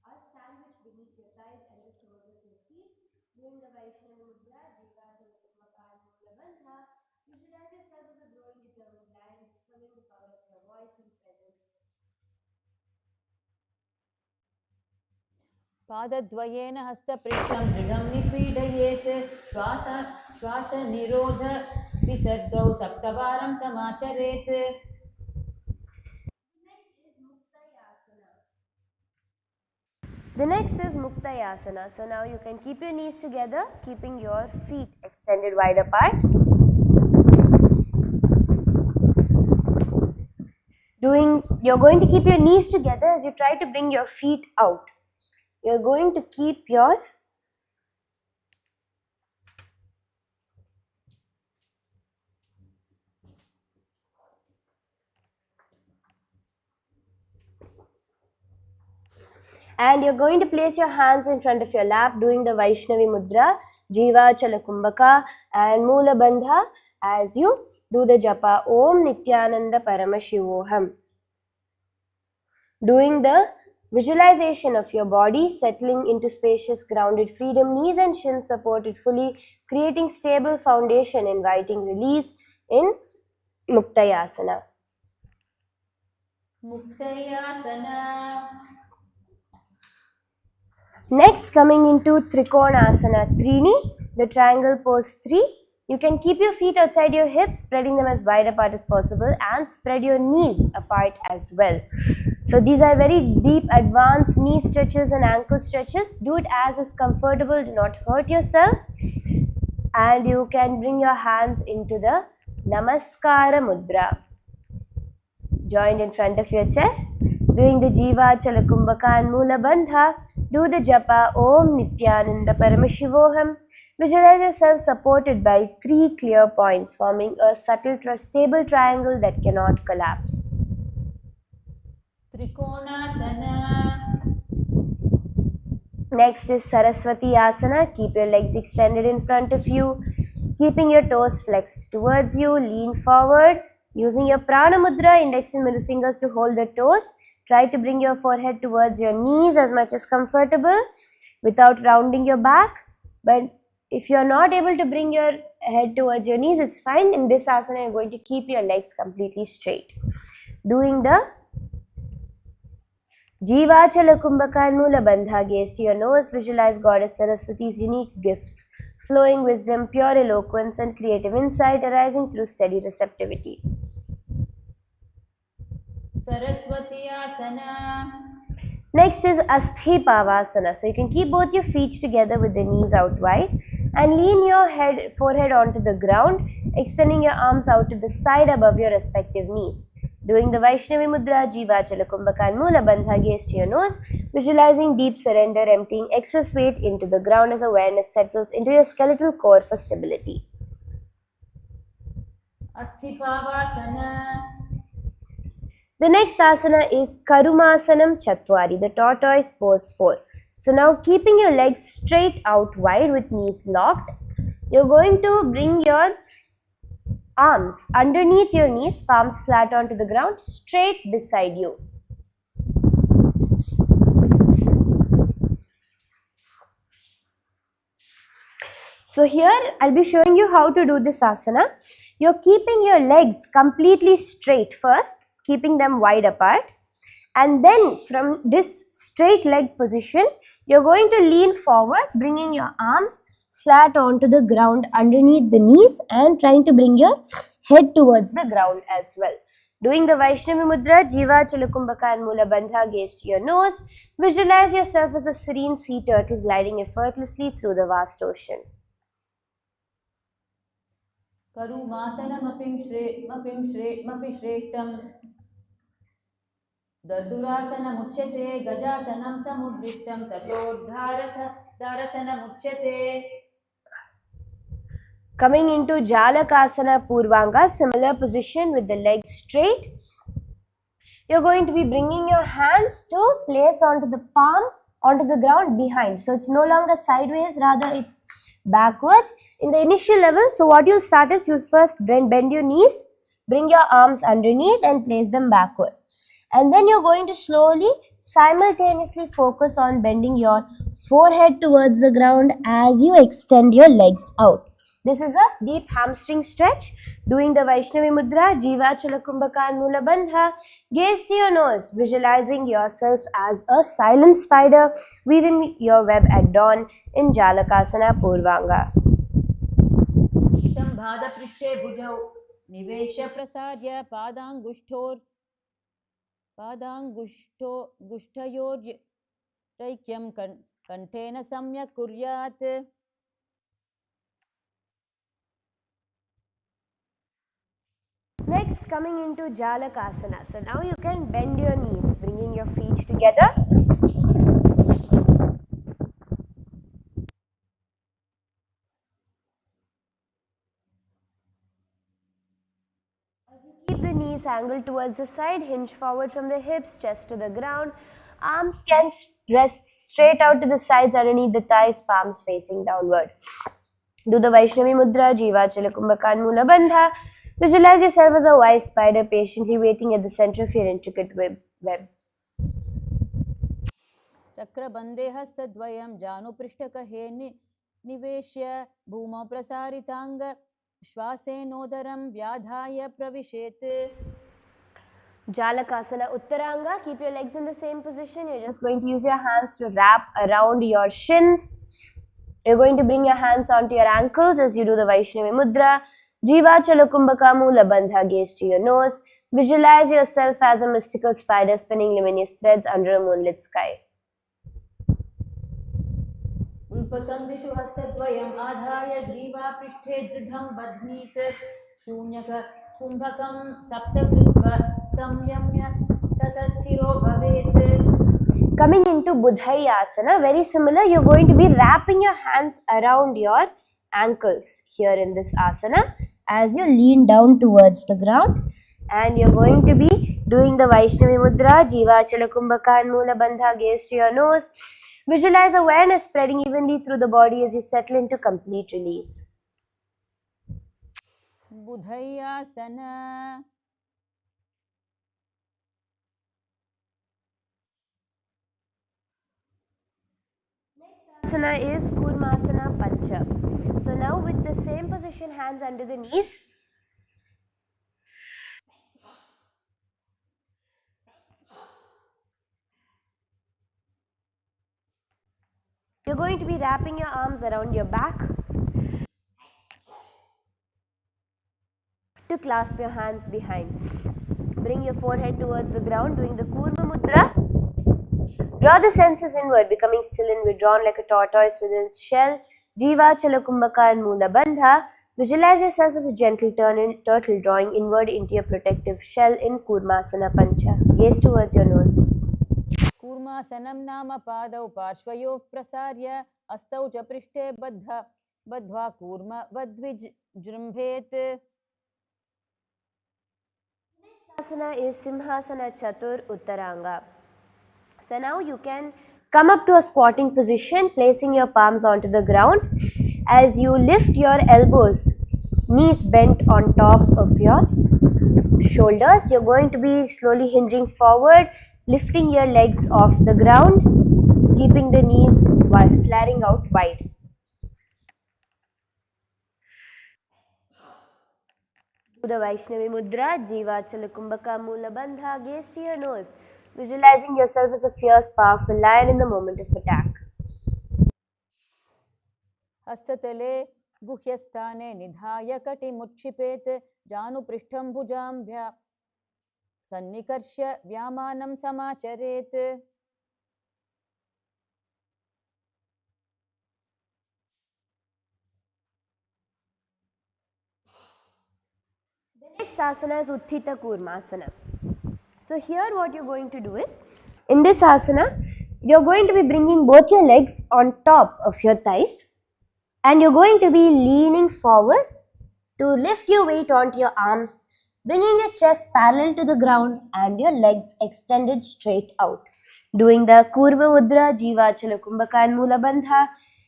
are sandwiched beneath your thighs and the soles of your feet. Doing the Vaishnava Mudra, Jiva Chalakupmaka and Mula Bandha. Visualize yourself as a growing determined lion, discovering the power of your voice and presence. पादद्वयेन हस्तपृष्ठं दृढं निपीडयेत् श्वासनिरोध विसर्गौ सप्तवारं समाचरेत्. The next is Muktayasana. So now you can keep your knees together, keeping your feet extended wide apart. You're going to keep your knees together as you try to bring your feet out. You're going to keep your and you're going to place your hands in front of your lap, doing the Vaishnavi Mudra, Jiva Chalakumbhaka and Mula Bandha as you do the japa Om Nithyananda Paramashivoham. Doing the visualization of your body settling into spacious grounded freedom, knees and shins supported fully, creating stable foundation, inviting release in Muktayasana. Muktayasana. Next, coming into Trikonasana Trini, the triangle pose 3. You can keep your feet outside your hips, spreading them as wide apart as possible, and spread your knees apart as well. So these are very deep, advanced knee stretches and ankle stretches. Do it as is comfortable, do not hurt yourself. And you can bring your hands into the Namaskara Mudra, joined in front of your chest, doing the Jiva Chalakumbhaka and Mula Bandha. Do the japa Om Nithyananda Paramashivoham. Visualize yourself supported by 3 clear points, forming a subtle, stable triangle that cannot collapse. Trikonasana. Next is Saraswati Asana. Keep your legs extended in front of you, keeping your toes flexed towards you. Lean forward, using your Prana Mudra, index and middle fingers to hold the toes. Try to bring your forehead towards your knees as much as comfortable without rounding your back. But if you are not able to bring your head towards your knees, it's fine. In this asana, you're going to keep your legs completely straight. Doing the Jiva Chalakumbhaka and Mula Bandha, gaze to your nose. Visualize Goddess Saraswati's unique gifts, flowing wisdom, pure eloquence and creative insight arising through steady receptivity. Saraswati Asana. Next is Asthi Pavasana. So you can keep both your feet together with the knees out wide and lean your forehead onto the ground, extending your arms out to the side above your respective knees. Doing the Vaishnavi Mudra, Jiva Chalakumbhaka and Mula Bandha, gaze to your nose, visualizing deep surrender, emptying excess weight into the ground as awareness settles into your skeletal core for stability. Asthi Pavasana. The next asana is Karumasanam Chatwari, the tortoise pose 4. So now keeping your legs straight out wide with knees locked, you're going to bring your arms underneath your knees, palms flat onto the ground, straight beside you. So here I'll be showing you how to do this asana. You're keeping your legs completely straight first, keeping them wide apart, and then from this straight leg position, you're going to lean forward, bringing your arms flat onto the ground underneath the knees and trying to bring your head towards the ground as well. Doing the Vaishnavi Mudra, Jiva Chalakumbhaka and Mula Bandha, gaze to your nose. Visualize yourself as a serene sea turtle gliding effortlessly through the vast ocean. Karumasanam apim shreshtam. Dardurasanam uchyate, gajasanam samudrishtam, tatordharasanam uchyate. Coming into Jalakasana Purvanga, similar position with the legs straight. You're going to be bringing your hands to place onto the palm, onto the ground behind. So it's no longer sideways, rather it's backwards in the initial level. So what you'll start is you'll first bend your knees, Bring your arms underneath and place them backward. And then you're going to slowly, simultaneously focus on bending your forehead towards the ground as you extend your legs out. This is a deep hamstring stretch. Doing the Vaishnavi Mudra, Jiva Chala Kumbhaka and Mula Bandha. Gaze to your nose, visualizing yourself as a silent spider weaving your web at dawn in Jalakasana Purvanga. Stambhadaprishthe bhujau nivesha prasadya पादाङ्गुष्ठयोर् रैक्यं कण्ठेन सम्यक् कुर्यात्. Next, coming into Jalakasana. So now you can bend your knees, bringing your feet together. As you keep the knees angled towards the side, hinge forward from the hips, chest to the ground. Arms can rest straight out to the sides underneath the thighs, palms facing downward. Do the Vaishnavi Mudra, Jiva Chala Kumbhaka and Mula Bandha. Visualize yourself as a wise spider patiently waiting at the center of your intricate web. चक्रबन्धे हस्तद्वयं जानुपृष्ठकहे निवेश्य भूमौ प्रसारिताङ्ग श्वासेनोदरं व्याधाय प्रविशेत्. Jalakasana Uttaranga. Keep your legs in the same position. You're just going to use your hands to wrap around your shins. You're going to bring your hands onto your ankles as you do the Vaishnavi Mudra. Jiva Chala Kumbhaka Mula Bandha. Gaze to your nose. Visualize yourself as a mystical spider spinning luminous threads under a moonlit sky. उल्पसन्धिषु हस्तद्वयम् आधाय ग्रीवापृष्ठे दृढं बध्नीत शून्यक कुम्भकं सप्तकृत्वा संयम्य ततस्थिरो भवेत्. Coming into Buddhayasana, very similar. You're going to be wrapping your hands around your ankles here in this asana as you lean down towards the ground, and you're going to be doing the Vaishnavi Mudra, Jiva Chala Kumbhaka and Mula Bandha. Gaze to your nose. Visualize awareness spreading evenly through the body as you settle into complete release. Buddhayasana. Next asana is Kurmasana Pancha. So now with the same position, hands under the knees. You're going to be wrapping your arms around your back to clasp your hands behind. Bring your forehead towards the ground, doing the Kurma Mudra. Draw the senses inward, becoming still and withdrawn like a tortoise within its shell. Jiva Chala Kumbhaka and Mula Bandha. Visualize yourself as a gentle turtle drawing inward into your protective shell in Kurmasana Pancha. Gaze towards your nose. कूर्मासनं नाम पादौ पार्श्वयोः प्रसार्य अस्तौ च पृष्ठे बद्ध्वा कूर्मवद्विजृम्भेत्. Next asana is Simhasana Chatur Uttaranga. So now you can come up to a squatting position, placing your palms onto the ground. As you lift your elbows, knees bent on top of your shoulders, you're going to be slowly hinging forward, lifting your legs off the ground, keeping the knees while flaring out wide. Do the Vaishnavi Mudra, Jiva Chala Kumbhaka Mula Bandha. Gaze to your nose, visualizing yourself as a fierce, powerful lion in the moment of attack. हस्ततले गुह्यस्थाने निधाय कटिमुत्क्षिपेत् जानुपृष्ठं भुजाभ्या सन्निकर्ष्य व्यामानं समाचरेत्. The next asana is Utthita Kurmasana. So here what you're going to do is, in this asana, you're going to be bringing both your legs on top of your thighs, and you're going to be leaning forward to lift your weight onto your arms, bringing your chest parallel to the ground and your legs extended straight out. Doing the Kurma Mudra, Jiva Chala Kumbhaka and Mula Bandha.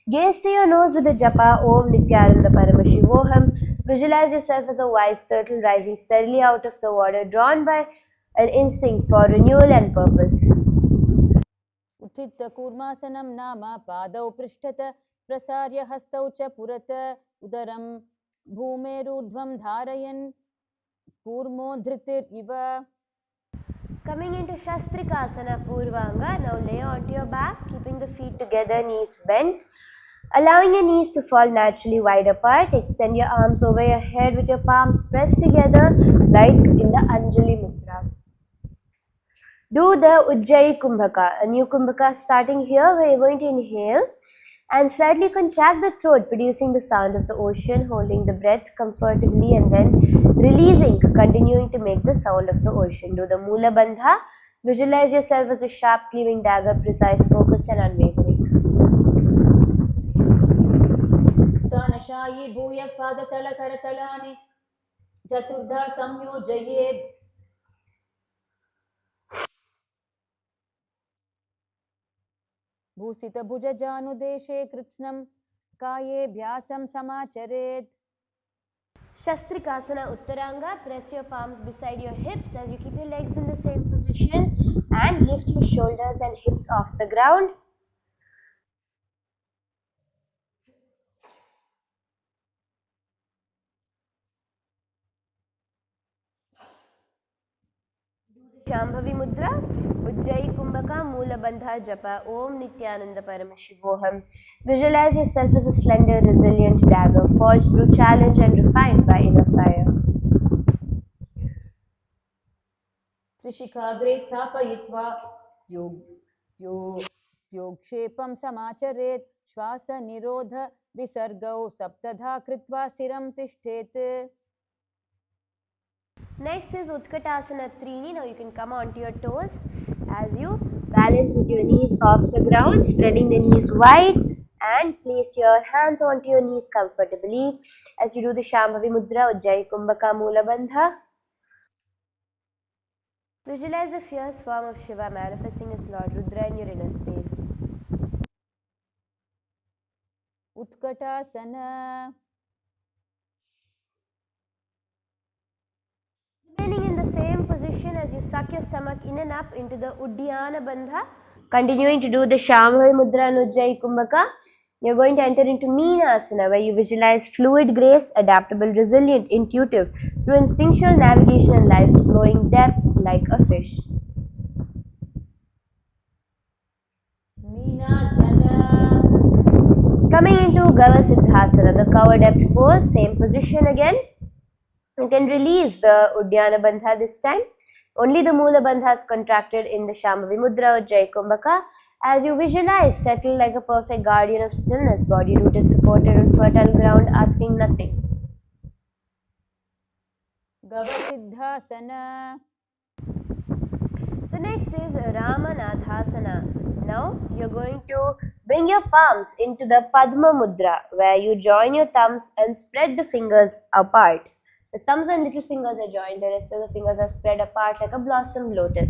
Gaze to your nose with the japa Om Nithyananda Paramashivoham. Visualize yourself as a wise turtle rising steadily out of the water, drawn by an instinct for renewal and purpose. उत्थित कूर्मासनं नाम पादौ पृष्ठत प्रसार्य हस्तौ च पुरत उदरं भूमेरूर्ध्वं धारयन् कूर्मोद्धृतिरिव. Coming into Shastrikasana Purvanga, now lay onto your back, keeping the feet together, knees bent. Allowing your knees to fall naturally wide apart, extend your arms over your head with your palms pressed together like in the Anjali Mudra. Do the Ujjayi Kumbhaka, a new Kumbhaka starting here where you're going to inhale and slightly contract the throat, producing the sound of the ocean, holding the breath comfortably and then releasing, continuing to make the sound of the ocean. Do the Mula Bandha. Visualize yourself as a sharp cleaving dagger, precise, focused and unwavering. तानशायी भूय पादतल करतलानि चतुर्धा संयोजयेत्. भूसितभुजजानुदेशे कृत्स्नं कायेऽभ्यासं समाचरेत्. Shastrikasana Uttaranga, press your palms beside your hips as you keep your legs in the same position and lift your shoulders and hips off the ground. Shambhavi Mudra, Ujjayi Kumbhaka, Mula Bandha Japa, Om Nithyananda Paramashivoham. Visualize yourself as a slender, resilient dagger, forged through challenge and refined by inner fire. त्रिशिखाग्रे स्थापयित्वा योगक्षेपं समाचरेत्. श्वासनिरोध विसर्गौ सप्तधा कृत्वा स्थिरं तिष्ठेत्. Next is Utkatasana Trini. Now you can come onto your toes as you balance with your knees off the ground, spreading the knees wide and place your hands onto your knees comfortably as you do the Shambhavi Mudra, Ujjayi Kumbhaka, Mula Bandha. Visualize the fierce form of Shiva manifesting as Lord Rudra in your inner space. Utkatasana. Remaining in the same position as you suck your stomach in and up into the Uddiyana Bandha. Continuing to do the Shambhavi Mudra and Ujjayi Kumbhaka. You're going to enter into Meena Asana where you visualize fluid grace, adaptable, resilient, intuitive, through instinctual navigation and life's flowing depths like a fish. Meena Asana. Coming into Gava Siddhasana, the cover depth pose, same position again. You can release the Uddiyana Bandha this time. Only the Mula Bandha is contracted in the Shambhavi Mudra, Ujjayi Kumbhaka. As you visualize, settle like a perfect guardian of stillness, body rooted, supported on fertile ground, asking nothing. Gavasiddhasana. The next is Ramanathasana. Now you're going to bring your palms into the Padma Mudra where you join your thumbs and spread the fingers apart. The thumbs and little fingers are joined, the rest of the fingers are spread apart like a blossom lotus.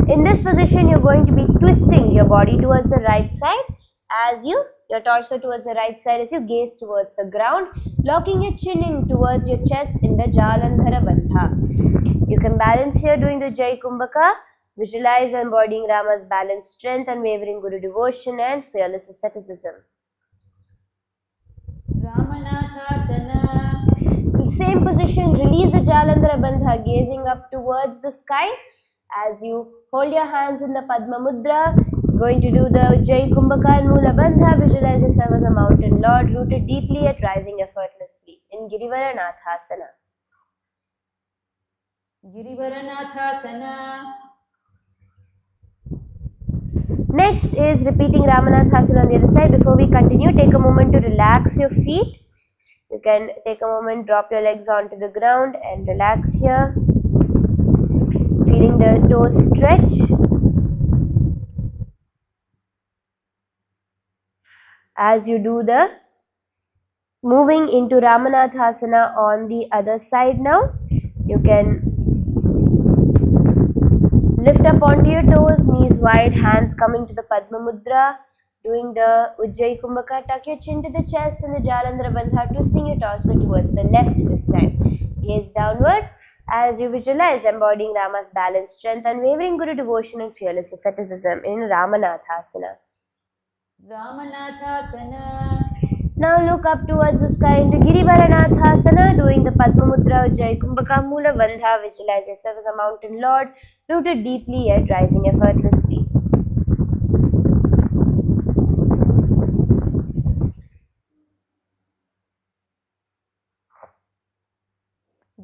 In this position, you're going to be twisting your body towards the right side as your torso towards the right side as you gaze towards the ground, locking your chin in towards your chest in the Jalandhara Bandha. You can balance here doing the Ujjayi Kumbhaka. Visualize embodying Rama's balanced strength, unwavering Guru devotion and fearless asceticism. Ramanathasana. Same position, release the Jalandhara Bandha, gazing up towards the sky as you hold your hands in the Padma Mudra. Going to do the Ujjayi Kumbhaka and Mula Bandha. Visualize yourself as a mountain lord, rooted deeply yet rising effortlessly in Girivaranathasana. Girivaranathasana. Next is repeating Ramanathasana on the other side. Before we continue, take a moment to relax your feet. You can take a moment, drop your legs onto the ground and relax here. Feeling the toes stretch. As you do the moving into Ramanathasana on the other side now, you can lift up onto your toes, knees wide, hands coming to the Padma Mudra. Doing the Ujjayi Kumbhaka, tuck your chin to the chest and the Jalandhara Bandha, twisting your torso towards the left this time. Gaze downward as you visualize embodying Rama's balance, strength, unwavering Guru devotion and fearless asceticism in Ramanathasana. Ramanathasana. Now look up towards the sky into Girivaranathasana, doing the Padma Mudra, Ujjayi Kumbhaka, Mula Bandha. Visualize yourself as a mountain lord, rooted deeply yet rising effortlessly.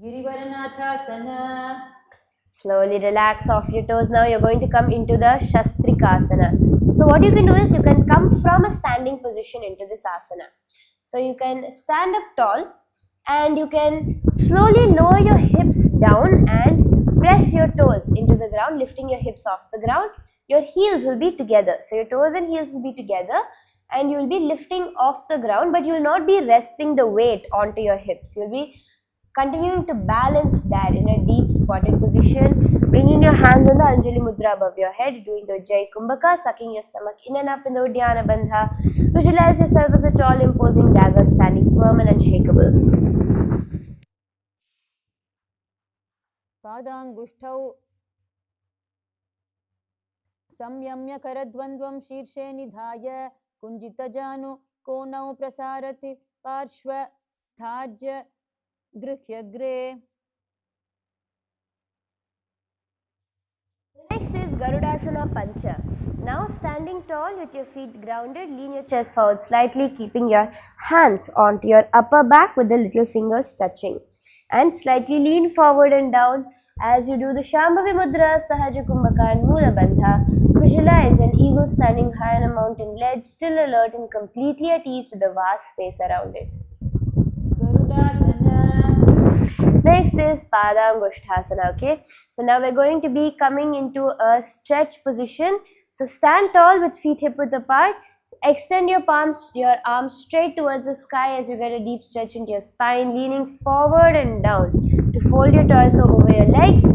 Girivaranathasana. Slowly relax off your toes. Now you're going to come into the Shastrikasana. So what you can do is you can come from a standing position into this asana. So you can stand up tall and you can slowly lower your hips down and press your toes into the ground, lifting your hips off the ground. Your heels will be together. So your toes and heels will be together and you will be lifting off the ground, but you will not be resting the weight onto your hips. You will be continuing to balance that in a deep squatted position, bringing your hands on the Anjali Mudra above your head, doing the Ujjayi Kumbhaka, sucking your stomach in and up in the Uddiyana Bandha. Visualize yourself as a tall, imposing dagger standing firm and unshakable. Padangushthau संयम्य करद्वन्द्वं शीर्षे निधाय कुञ्जितजानु कोणौ प्रसारति पार्श्वस्थाज्य गृह्यग्रे. Next is Garudasana Pancha. Now standing tall with your feet grounded, lean your chest forward slightly, keeping your hands onto your upper back with the little fingers touching. And slightly lean forward and down as you do the Shambhavi Mudra, Sahaja Kumbhaka and Mula Bandha. Visualize an eagle standing high on a mountain ledge, still alert and completely at ease with the vast space around it. Garudasana. Next is Padangushthasana, okay? So now we're going to be coming into a stretch position. So stand tall with feet hip width apart. Extend your palms, your arms straight towards the sky as you get a deep stretch into your spine, leaning forward and down to fold your torso over your legs.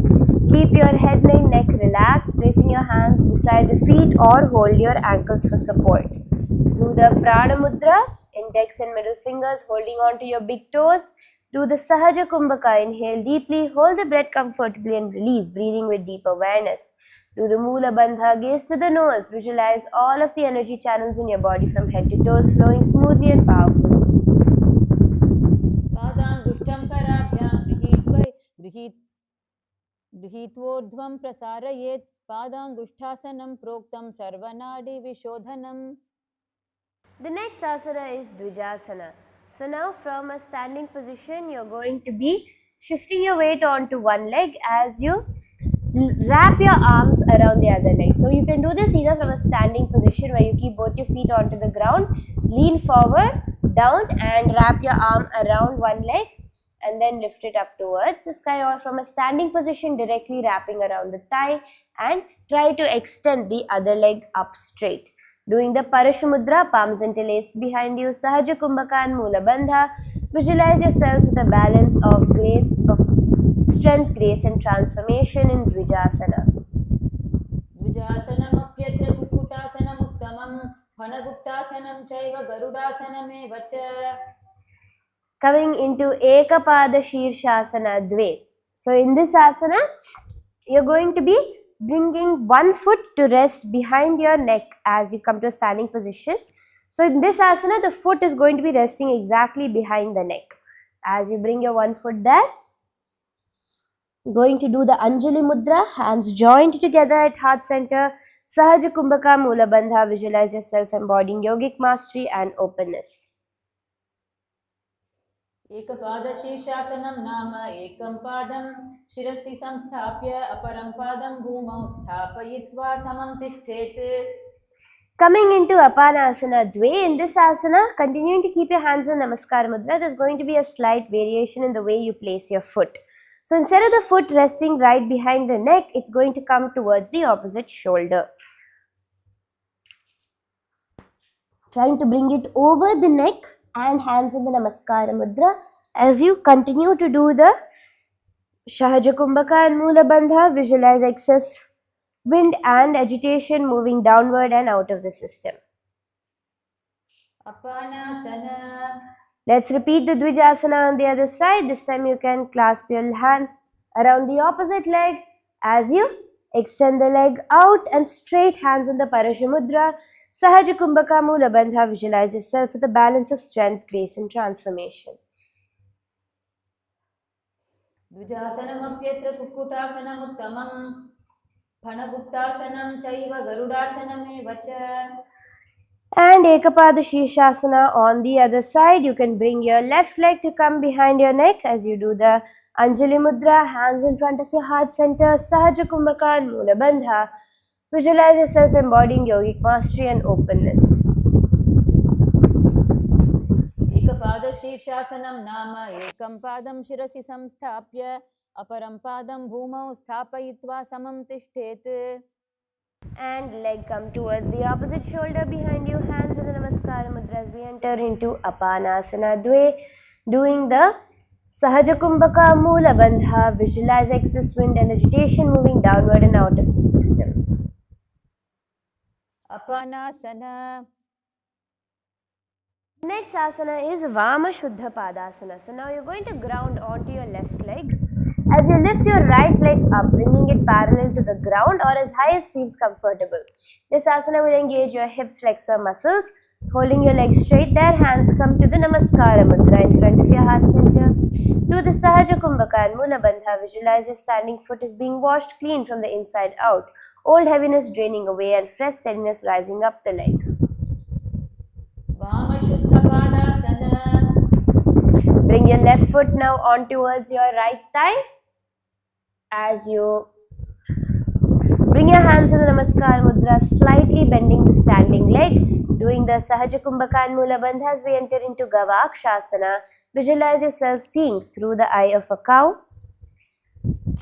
Keep your head and neck relaxed, placing your hands beside the feet or hold your ankles for support. Do the Prana Mudra, index and middle fingers holding on to your big toes. Do the Sahaja Kumbhaka, inhale deeply, hold the breath comfortably and release, breathing with deep awareness. Do the Mula Bandha, gaze to the nose, visualize all of the energy channels in your body from head to toes flowing smoothly and powerfully. Padangushtam karabhyam गृहीत्वोर्ध्वं प्रसारयेत् पादांगुष्ठासनं प्रोक्तं सर्वनाडी विशोधनम्. The next asana is Dvijasana. So now from a standing position, you're going to be shifting your weight onto one leg as you wrap your arms around the other leg. So you can do this either from a standing position where you keep both your feet onto the ground, lean forward, down and wrap your arm around one leg and then lift it up towards the sky, or from a standing position directly wrapping around the thigh and try to extend the other leg up straight. Doing the Parashamudra, palms interlaced behind you, Sahaja Kumbhaka and Mula Bandha. Visualize yourself with a balance of grace, of strength, grace and transformation in Dvijasana. Dvijasanam apyatra kukutasanam uttamam bhanaguptasanam chaiva garudasanam evacha. Coming into Ekapada Shirshasana Dve. So in this asana, you're going to be bringing one foot to rest behind your neck as you come to a standing position. So in this asana, the foot is going to be resting exactly behind the neck. As you bring your one foot there, going to do the Anjali Mudra, hands joined together at heart center, Sahaja Kumbhaka Mula Bandha. Visualize yourself embodying yogic mastery and openness. एकपादशीर्षासनं नाम एकं पादं शिरसि संस्थाप्य अपरं पादं भूमौ स्थापयित्वा समं तिष्ठेत्. Coming into Apanasana Dve, in this asana, continuing to keep your hands in Namaskar Mudra, there's going to be a slight variation in the way you place your foot. So instead of the foot resting right behind the neck, it's going to come towards the opposite shoulder. Trying to bring it over the neck and hands in the Namaskara Mudra as you continue to do the Sahaja Kumbhaka and Mula Bandha. Visualize excess wind and agitation moving downward and out of the system. Apanasana. Let's repeat the Dvijasana on the other side. This time you can clasp your hands around the opposite leg as you extend the leg out and straight hands in the Parashamudra. Sahaja Kumbhaka Mula Bandha. Visualize yourself with a balance of strength, grace and transformation. Dvijasanamapyatra Kukutasanam Uttamam Phanaguptasanam Chaiva Garudasaname Vacha. And Ekapada Shirshasana on the other side. You can bring your left leg to come behind your neck as you do the Anjali Mudra, hands in front of your heart center, Sahaja Kumbhaka and Mula Bandha. Visualize yourself embodying yogic mastery and openness. Ekapada Shirshasana Nama Ekam Padam Shirasi Samsthapya Aparam Padam Bhumau Sthapayitva Samam Tishtet. And leg come towards the opposite shoulder behind you, hands in the Namaskara Mudra as we enter into Apanasana Dve, doing the Sahaja Kumbhaka Mula Bandha. Visualize excess wind and agitation moving downward and out of the system. Apanasana. Next asana is Vama Shuddha Padasana. So now you're going to ground onto your left leg. As you lift your right leg up, bringing it parallel to the ground or as high as feels comfortable. This asana will engage your hip flexor muscles. Holding your legs straight there, hands come to the Namaskara Mudra in front of your heart center. Do the Sahaja Kumbhaka and Mula Bandha. Visualize your standing foot is being washed clean from the inside out. Old heaviness draining away and fresh steadiness rising up the leg. Vama Shuddha Padasana. Bring your left foot now on towards your right thigh. As you bring your hands in the Namaskar Mudra, slightly bending the standing leg, doing the Sahaja Kumbhaka and Mula Bandha as we enter into Gavakshasana. Visualize yourself seeing through the eye of a cow,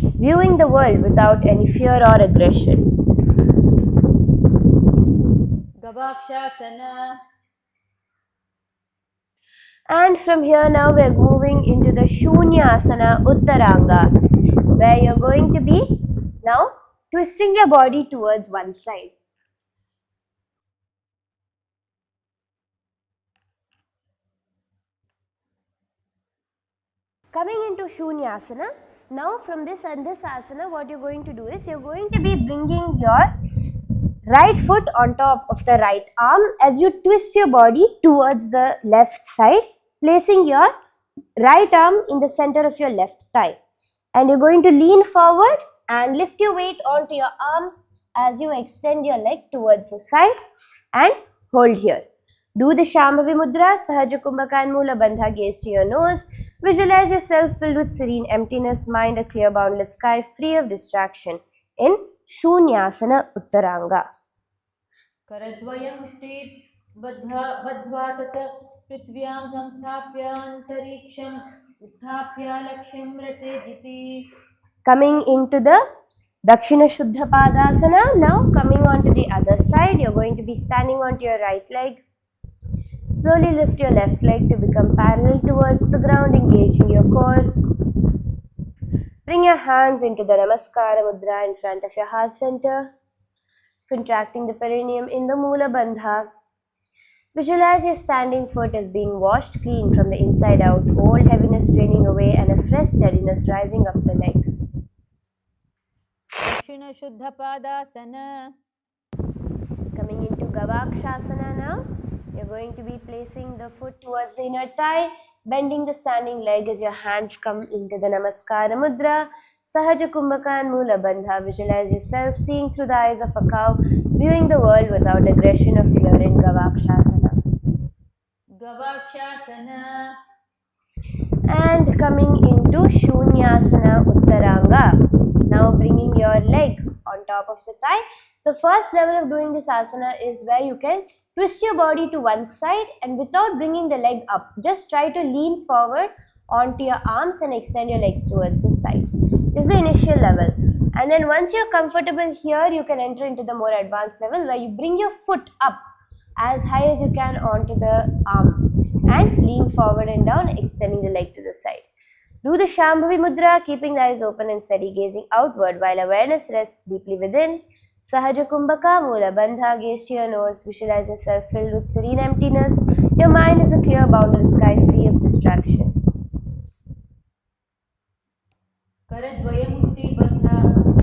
viewing the world without any fear or aggression. Gavakshasana. And from here now we are moving into the Shunyasana Uttaranga, where you're going to be now twisting your body towards one side. Coming into Shunyasana, now from this asana, what you're going to do is you're going to be bringing your right foot on top of the right arm as you twist your body towards the left side, placing your right arm in the center of your left thigh. And you're going to lean forward and lift your weight onto your arms as you extend your leg towards the side and hold here. Do the Shambhavi Mudra, Sahaja Kumbhaka and Mula Bandha, gaze to your nose. Visualize yourself filled with serene emptiness, mind a clear boundless sky free of distraction in Shunyasana Uttaranga. Karadvaya Mushti Badhva Tata Prithvyam Samsthapya Antariksham Uthapya Lakshim Rate Jiti. Coming into the Dakshina Shuddha Padasana. Now coming onto the other side, you're going to be standing onto your right leg. Slowly lift your left leg to become parallel towards the ground, engaging your core. Bring your hands into the Namaskara Mudra in front of your heart center, contracting the perineum in the Mula Bandha. Visualize your standing foot as being washed clean from the inside out, old heaviness draining away and a fresh steadiness rising up the leg. Dakshina Shuddha Padasana. Coming into Gavakshasana now. You're going to be placing the foot towards the inner thigh, bending the standing leg as your hands come into the Namaskara Mudra, Sahaja Kumbhaka and Mula Bandha. Visualize yourself seeing through the eyes of a cow, viewing the world without aggression or fear in Gavakshasana. Gavakshasana. And coming into Shunyasana Uttaranga. Now bringing your leg on top of the thigh. The first level of doing this asana is where you can twist your body to one side and without bringing the leg up, just try to lean forward onto your arms and extend your legs towards the side. This is the initial level. And then once you're comfortable here, you can enter into the more advanced level where you bring your foot up as high as you can onto the arm and lean forward and down, extending the leg to the side. Do the Shambhavi Mudra, keeping the eyes open and steady, gazing outward while awareness rests deeply within. Sahaja Kumbhaka, Mula Bandha, gaze to your nose. Visualize yourself filled with serene emptiness, Your mind is a clear boundless sky free of distraction. करद्वयमुष्टिबद्ध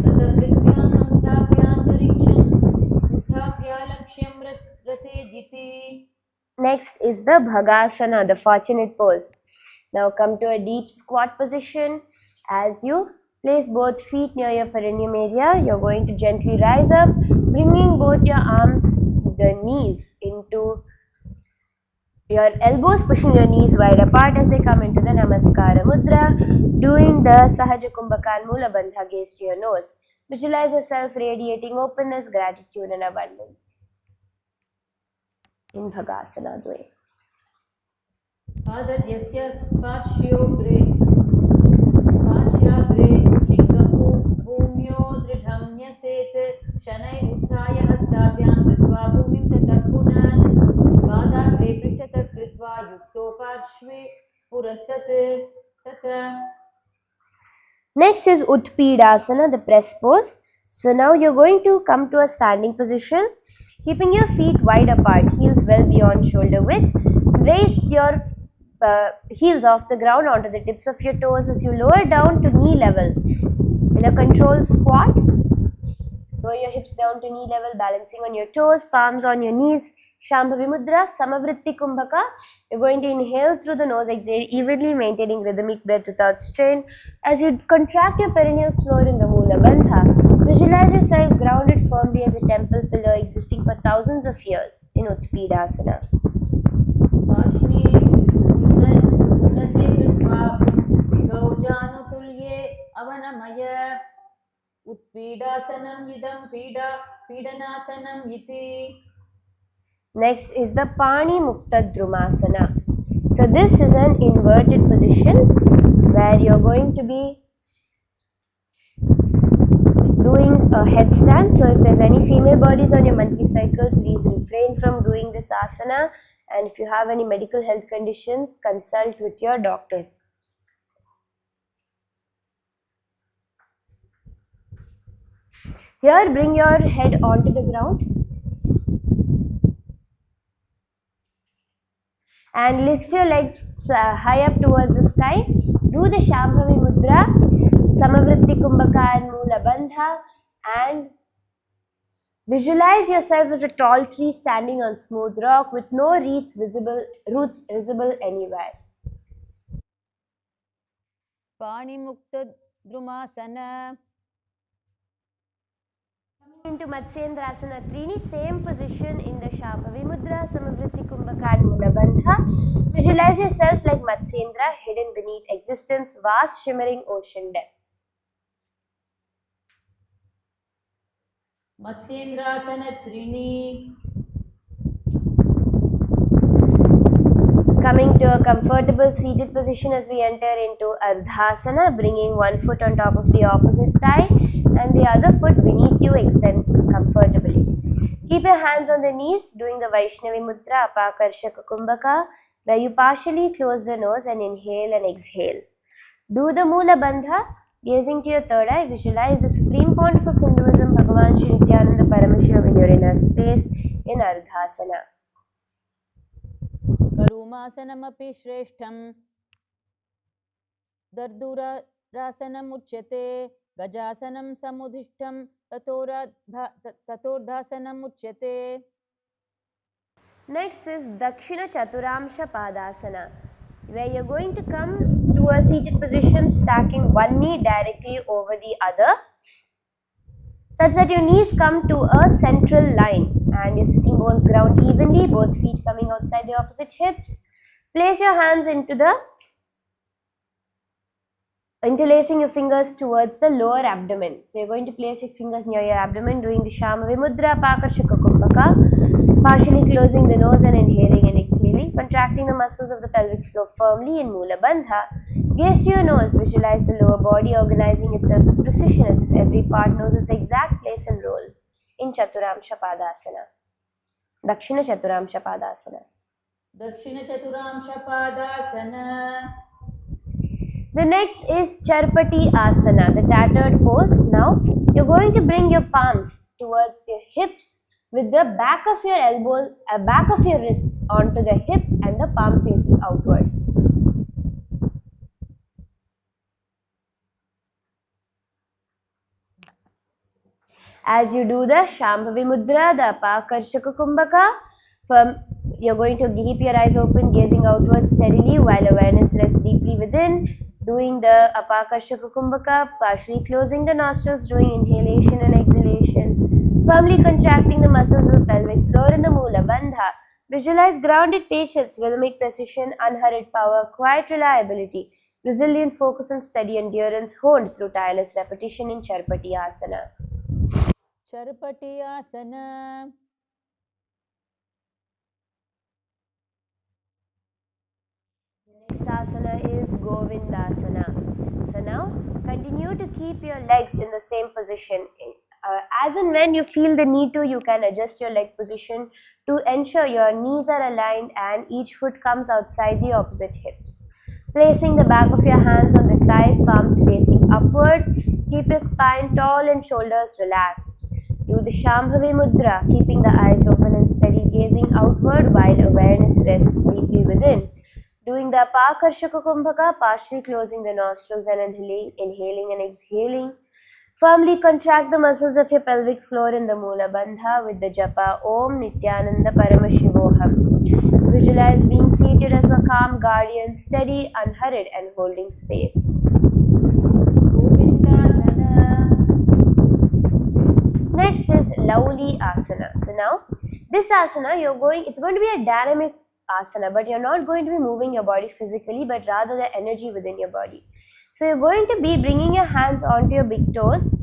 ततः पृथ्व्यां संस्थाप्यान्तरिक्षं उत्थाप्य लक्ष्यं रथेदिति. Next is the Bhagasana, the fortunate pose. Now come to a deep squat position. As you place both feet near your perineum area, you're going to gently rise up, bringing both your arms, the knees into your elbows, pushing your knees wide apart as they come into the Namaskara Mudra, doing the Sahaja Kumbhaka and Mula Bandha gaze to your nose. Visualize yourself radiating openness, gratitude and abundance in Bhagasana Dve. आदद्यस्य पार्श्योग्रे लिङ्गं भूम्यो दृढं न्यसेत् शनैरुत्थाय हस्ताभ्यां कृत्वा भूमिं ततः पुनः पादाग्रे पृष्ठतः कृत्वा युक्तो पार्श्वे पुरस्तत् तत्र. Next is Utpidasana, the press pose. So now you're going to come to a standing position, keeping your feet wide apart, heels well beyond shoulder width. Raise your heels off the ground onto the tips of your toes as you lower down to knee level. In a controlled squat, lower your hips down to knee level, balancing on your toes, palms on your knees. Shambhavi Mudra, Samavritti Kumbhaka. You're going to inhale through the nose, exhale evenly, maintaining rhythmic breath without strain. As you contract your perineal floor in the Mula Bandha, visualize yourself grounded firmly as a temple pillar existing for thousands of years in Utpidasana. पार्श्वे उन्नते कृत्वा स्पिगौ जानतुल्ये अवनमय उत्पीडासनम् इदं पीडनासनम् इति. Next is the Pani Mukta Drumasana. So this is an inverted position where you're going to be doing a headstand. So if there's any female bodies on your monthly cycle, please refrain from doing this asana. And if you have any medical health conditions, consult with your doctor. Here, bring your head onto the ground and lift your legs high up towards the sky. Do the Shambhavi Mudra, Samavritti Kumbhaka and Mula Bandha, and visualize yourself as a tall tree standing on smooth rock with no roots visible anywhere. Pani Mukta Drumasana. Coming into Matsyendrasana Trini, same position in the Shambhavi Mudra, Samavritti Kumbhaka and Mula Bandha. Visualize yourself like Matsyendra hidden beneath existence, vast shimmering ocean depths. Matsyendrasana Trini. Coming to a comfortable seated position as we enter into Ardhasana, bringing one foot on top of the opposite thigh and the other foot beneath you, extend comfortably. Keep your hands on the knees, doing the Vaishnavi Mudra, Apakarshaka Kumbhaka, where you partially close the nose and inhale and exhale. Do the Mula Bandha, gazing to your third eye, visualize the supreme pontiff of Hinduism, Bhagavan Shri Nithyananda Paramashiva, when you're in a space in Ardhasana. करूमासनमपि श्रेष्ठं दर्दुरासनम् उच्यते गजासनं समुदिष्टं ततोर्धासनम् उच्यते. Next is Dakshina Chaturamsha Padasana, where you're going to come to a seated position, stacking one knee directly over the other, such that your knees come to a central line and your sitting bones ground evenly, both feet coming outside the opposite hips. Place your hands into the interlacing your fingers towards the lower abdomen. So you're going to place your fingers near your abdomen, doing the Shambhavi Mudra, Pakarshaka Kumbhaka, partially closing the nose and inhaling and exhaling, contracting the muscles of the pelvic floor firmly in Mula Bandha. Gaze to your nose, visualize the lower body organizing itself with precision as if every part knows its exact place and role in Chaturamsha Padasana. Dakshina Chaturamsha Padasana. Dakshina Chaturamsha Padasana. The next is Charpati Asana, the tattered pose. Now, you're going to bring your palms towards your hips, with the back of your elbow, back of your wrists onto the hip and the palm facing outward. As you do the Shambhavi Mudra, the Apakarshaka Kumbhaka, you're going to keep your eyes open, gazing outwards steadily while awareness rests deeply within. Doing the Apakarshaka Kumbhaka, partially closing the nostrils, doing inhalation and exhalation. Firmly contracting the muscles of the pelvic floor in the Mula Bandha. Visualize grounded patience, rhythmic precision, unhurried power, quiet reliability, resilient focus and steady endurance honed through tireless repetition in Charpati Asana. Charpati Asana. Next asana is Govindasana. So now continue to keep your legs in the same position. As and when you feel the need to, you can adjust your leg position to ensure your knees are aligned and each foot comes outside the opposite hips. Placing the back of your hands on the thighs, palms facing upward. Keep your spine tall and shoulders relaxed. Do the Shambhavi Mudra, keeping the eyes open and steady, gazing outward while awareness rests deeply within. Doing the Apakarshaka Kumbhaka, partially closing the nostrils and inhaling and exhaling. Firmly contract the muscles of your pelvic floor in the Mula Bandha with the japa Om Nithyananda Paramashivoham. Visualize being seated as a calm guardian, steady, unhurried and holding space. Next is Lauli Asana. So now, this asana, it's going to be a dynamic asana, but you're not going to be moving your body physically, but rather the energy within your body. So you're going to be bringing your hands onto your big toes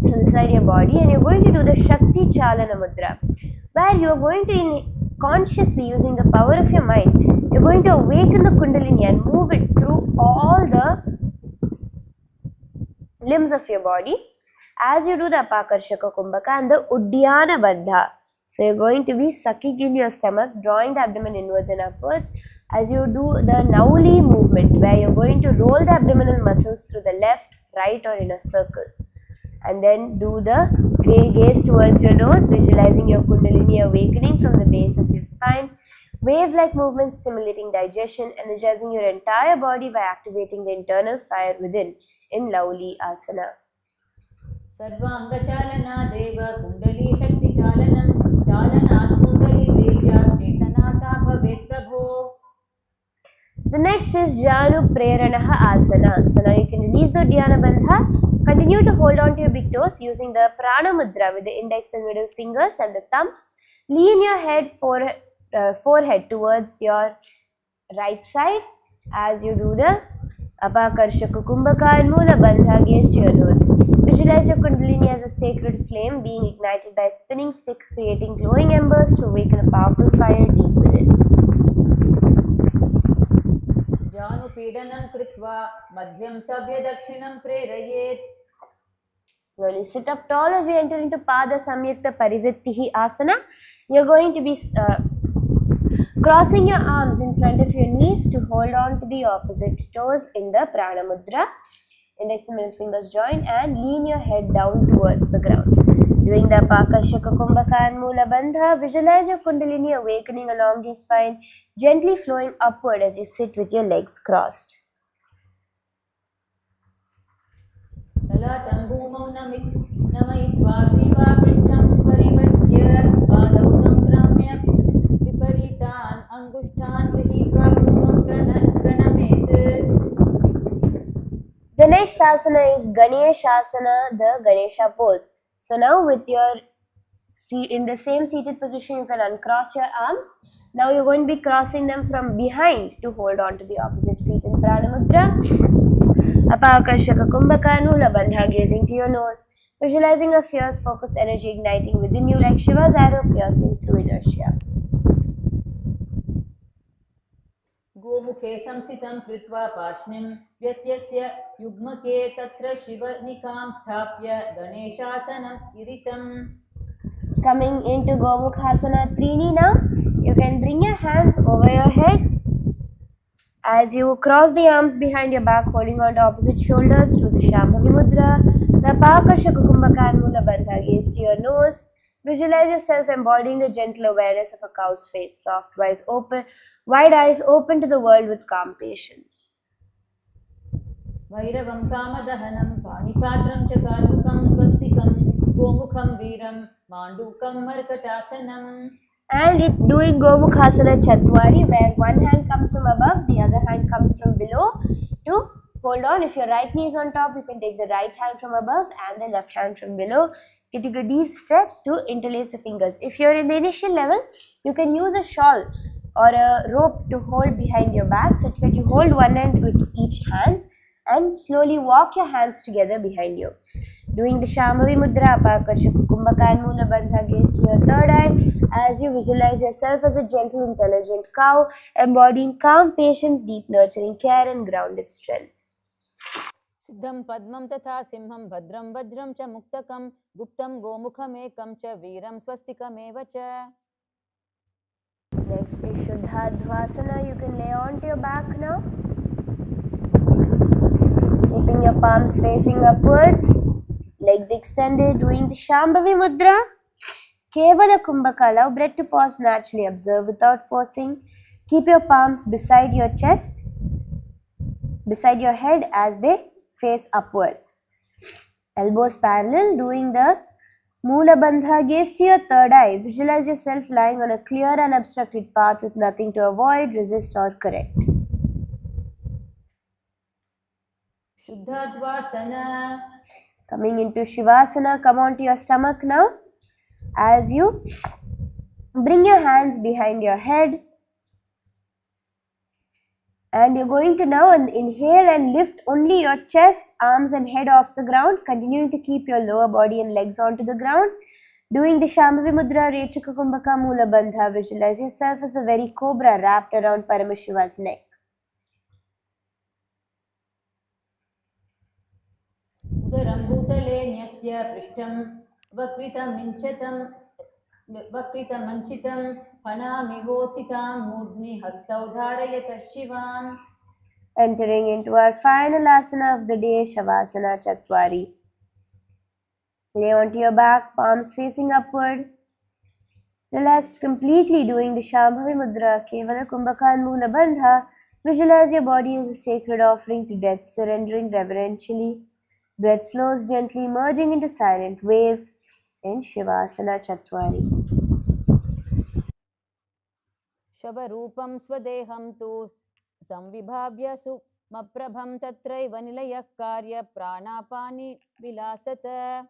inside your body, and you're going to do the Shakti Chalana Mudra, where you're going to consciously, using the power of your mind, you're going to awaken the Kundalini and move it through all the limbs of your body as you do the Apakarshaka Kumbhaka and the Uddiyana Bandha. So you're going to be sucking in your stomach, drawing the abdomen inwards and upwards as you do the Nauli movement, where you're going to roll the abdominal muscles through the left, right or in a circle. And then do the gaze towards your nose, visualizing your Kundalini awakening from the base of your spine. Wave-like movements stimulating digestion, energizing your entire body by activating the internal fire within in Lauli Asana. Sarvanga Chalana Deva Kundali Shakti Chalanam Chalanat Kundali Devyas Chetana Sabhavet Prabho. The next is Janu Preranaha Asana. So now you can release the Uddiyana Bandha. Continue to hold on to your big toes using the Prana Mudra with the index and middle fingers and the thumbs. Lean your forehead towards your right side as you do the Apakarshaka Kumbhaka and Mula Bandha, gaze to your nose. Visualize your Kundalini as a sacred flame being ignited by a spinning stick, creating glowing embers to awaken a powerful fire deep within. Janu Pidanam Kritva Madhyam Sabya Dakshinam Prerayet. Slowly sit up tall as we enter into Pada Samyukta Parivrittihi Asana. You're going to be crossing your arms in front of your knees to hold on to the opposite toes in the Prana Mudra. Index and middle fingers join and lean your head down towards the ground. Doing the Apakarshaka Kumbhaka and Mula Bandha, visualize your Kundalini awakening along your spine, gently flowing upward as you sit with your legs crossed. Lalatam bhumau namayitva griva prishtam parivatya padau samkramya viparitan angushtan grihitva purvam pranamet. The next asana is Ganesha Asana, the Ganesha pose. So now with your in the same seated position, you can uncross your arms. Now you're going to be crossing them from behind to hold on to the opposite feet in Prana Mudra. Apakarshaka Kumbhaka and Mula Bandha, gazing to your nose. Visualizing a fierce focused energy igniting within you like Shiva's arrow piercing through inertia. Gomukhe samsitam kritva pashnim vyatyasya yugmake tatra shivanikam sthapya Ganeshasanam iritam. Coming into Gomukhasana Trini now, you can bring your hands over your head as you cross the arms behind your back, holding on to opposite shoulders to the Shambhavi Mudra, the Apakarshaka Kumbhaka and Mula Bandha, gaze to your nose. Visualize yourself embodying the gentle awareness of a cow's face, soft, wide eyes open to the world with calm patience. Vairavam Kamadahanam Panipatram Chakarmukam Swastikam Gomukham Viram Mandukam Markatasanam. And doing Gomukhasana Chatwari, where one hand comes from above, the other hand comes from below. To hold on, if your right knee is on top, you can take the right hand from above and the left hand from below. Getting a deep stretch to interlace the fingers. If you're in the initial level, you can use a shawl or a rope to hold behind your back, such that you hold one end with each hand and slowly walk your hands together behind you. Doing the Shambhavi Mudra, Apakasha Kukumbhaka and Mula Bandha, gaze to your third eye as you visualize yourself as a gentle, intelligent cow, embodying calm patience, deep nurturing care and grounded strength. Siddham Padmam Tatha Simham Bhadram Vajram Cha Muktakam Guptam Gomukhamekam Cha Viram Swastikam Cha. Next is Shuddhadvasana. You can lay onto your back now, keeping your palms facing upwards, legs extended, doing the Shambhavi Mudra. Kevala Kumbhaka, allow breath to pause naturally, observe without forcing. Keep your palms beside your chest, beside your head as they face upwards. Elbows parallel, doing the Mula Bandha, gaze to your third eye. Visualize yourself lying on a clear and unobstructed path with nothing to avoid, resist or correct. Shuddhadvasana. Coming into Shivasana, come onto your stomach now. As you bring your hands behind your head, and you're going to now inhale and lift only your chest, arms and head off the ground, continuing to keep your lower body and legs onto the ground. Doing the Shambhavi Mudra, Rechaka Kumbhaka Mula Bandha. Visualize yourself as the very cobra wrapped around Paramashiva's neck. Udaram Bhutale Nyasya Prishtam Vakritam Minchatam Vakritam Manchitam Panami Votitam Mudni Hastaudharayata Shivam. Entering into our final asana of the day, Shavasana Chatwari. Lay onto your back, palms facing upward. Relax completely, doing the Shambhavi Mudra, Kevala Kumbhaka and Mula Bandha. Visualize your body as a sacred offering to death, surrendering reverentially. Breath slows gently, merging into silent wave in Shivasana Chatwari. Shavarupam Swadeham Tu Samvibhavya Sumaprabham Tatraiva Nilayah Karya Pranapani Vilasata.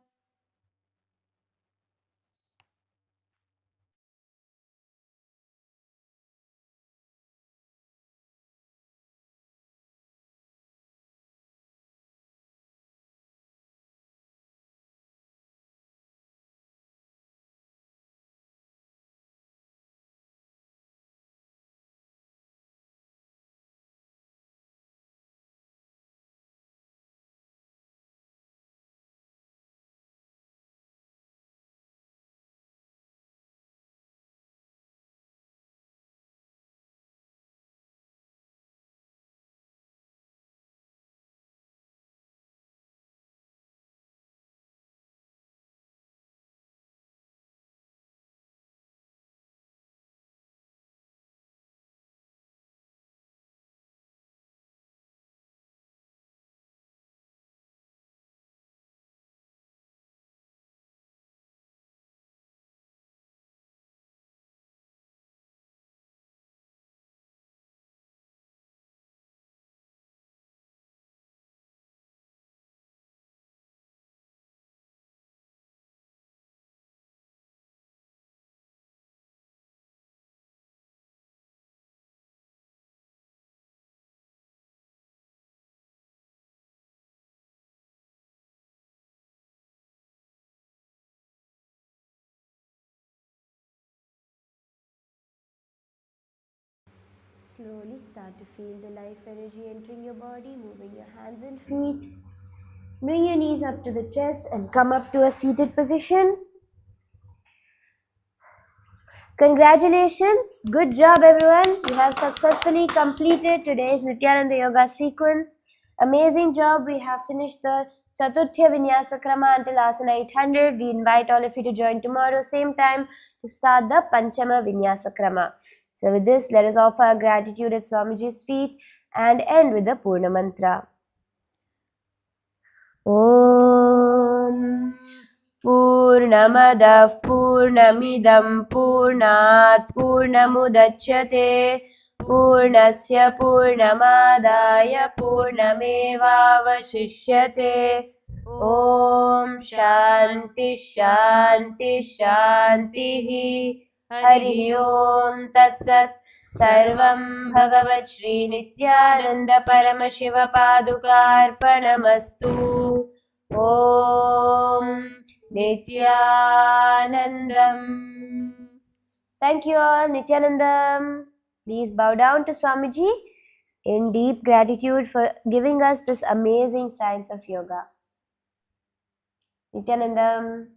Slowly start to feel the life energy entering your body, moving your hands and feet. Bring your knees up to the chest and come up to a seated position. Congratulations, good job everyone. You have successfully completed today's Nithyananda Yoga sequence. Amazing job. We have finished the Chaturthya Vinyasa Krama until asana 800. We invite all of you to join tomorrow, same time, to start the Panchama Vinyasa Krama. So with this, let us offer our gratitude at Swamiji's feet and end with the Purna Mantra. Om Purnamadah Purnamidam Purnat Purnamudachyate Purnasya Purnamadaya Purnamevavashishyate. Om Shanti Shanti Shanti. Hari Om Tat Sat. Sarvam Bhagavat Shri Nithyananda Paramashiva Padukarpanamastu. Om Nithyanandam. Thank you all, Nithyanandam. Please bow down to Swamiji in deep gratitude for giving us this amazing science of yoga. Nithyanandam.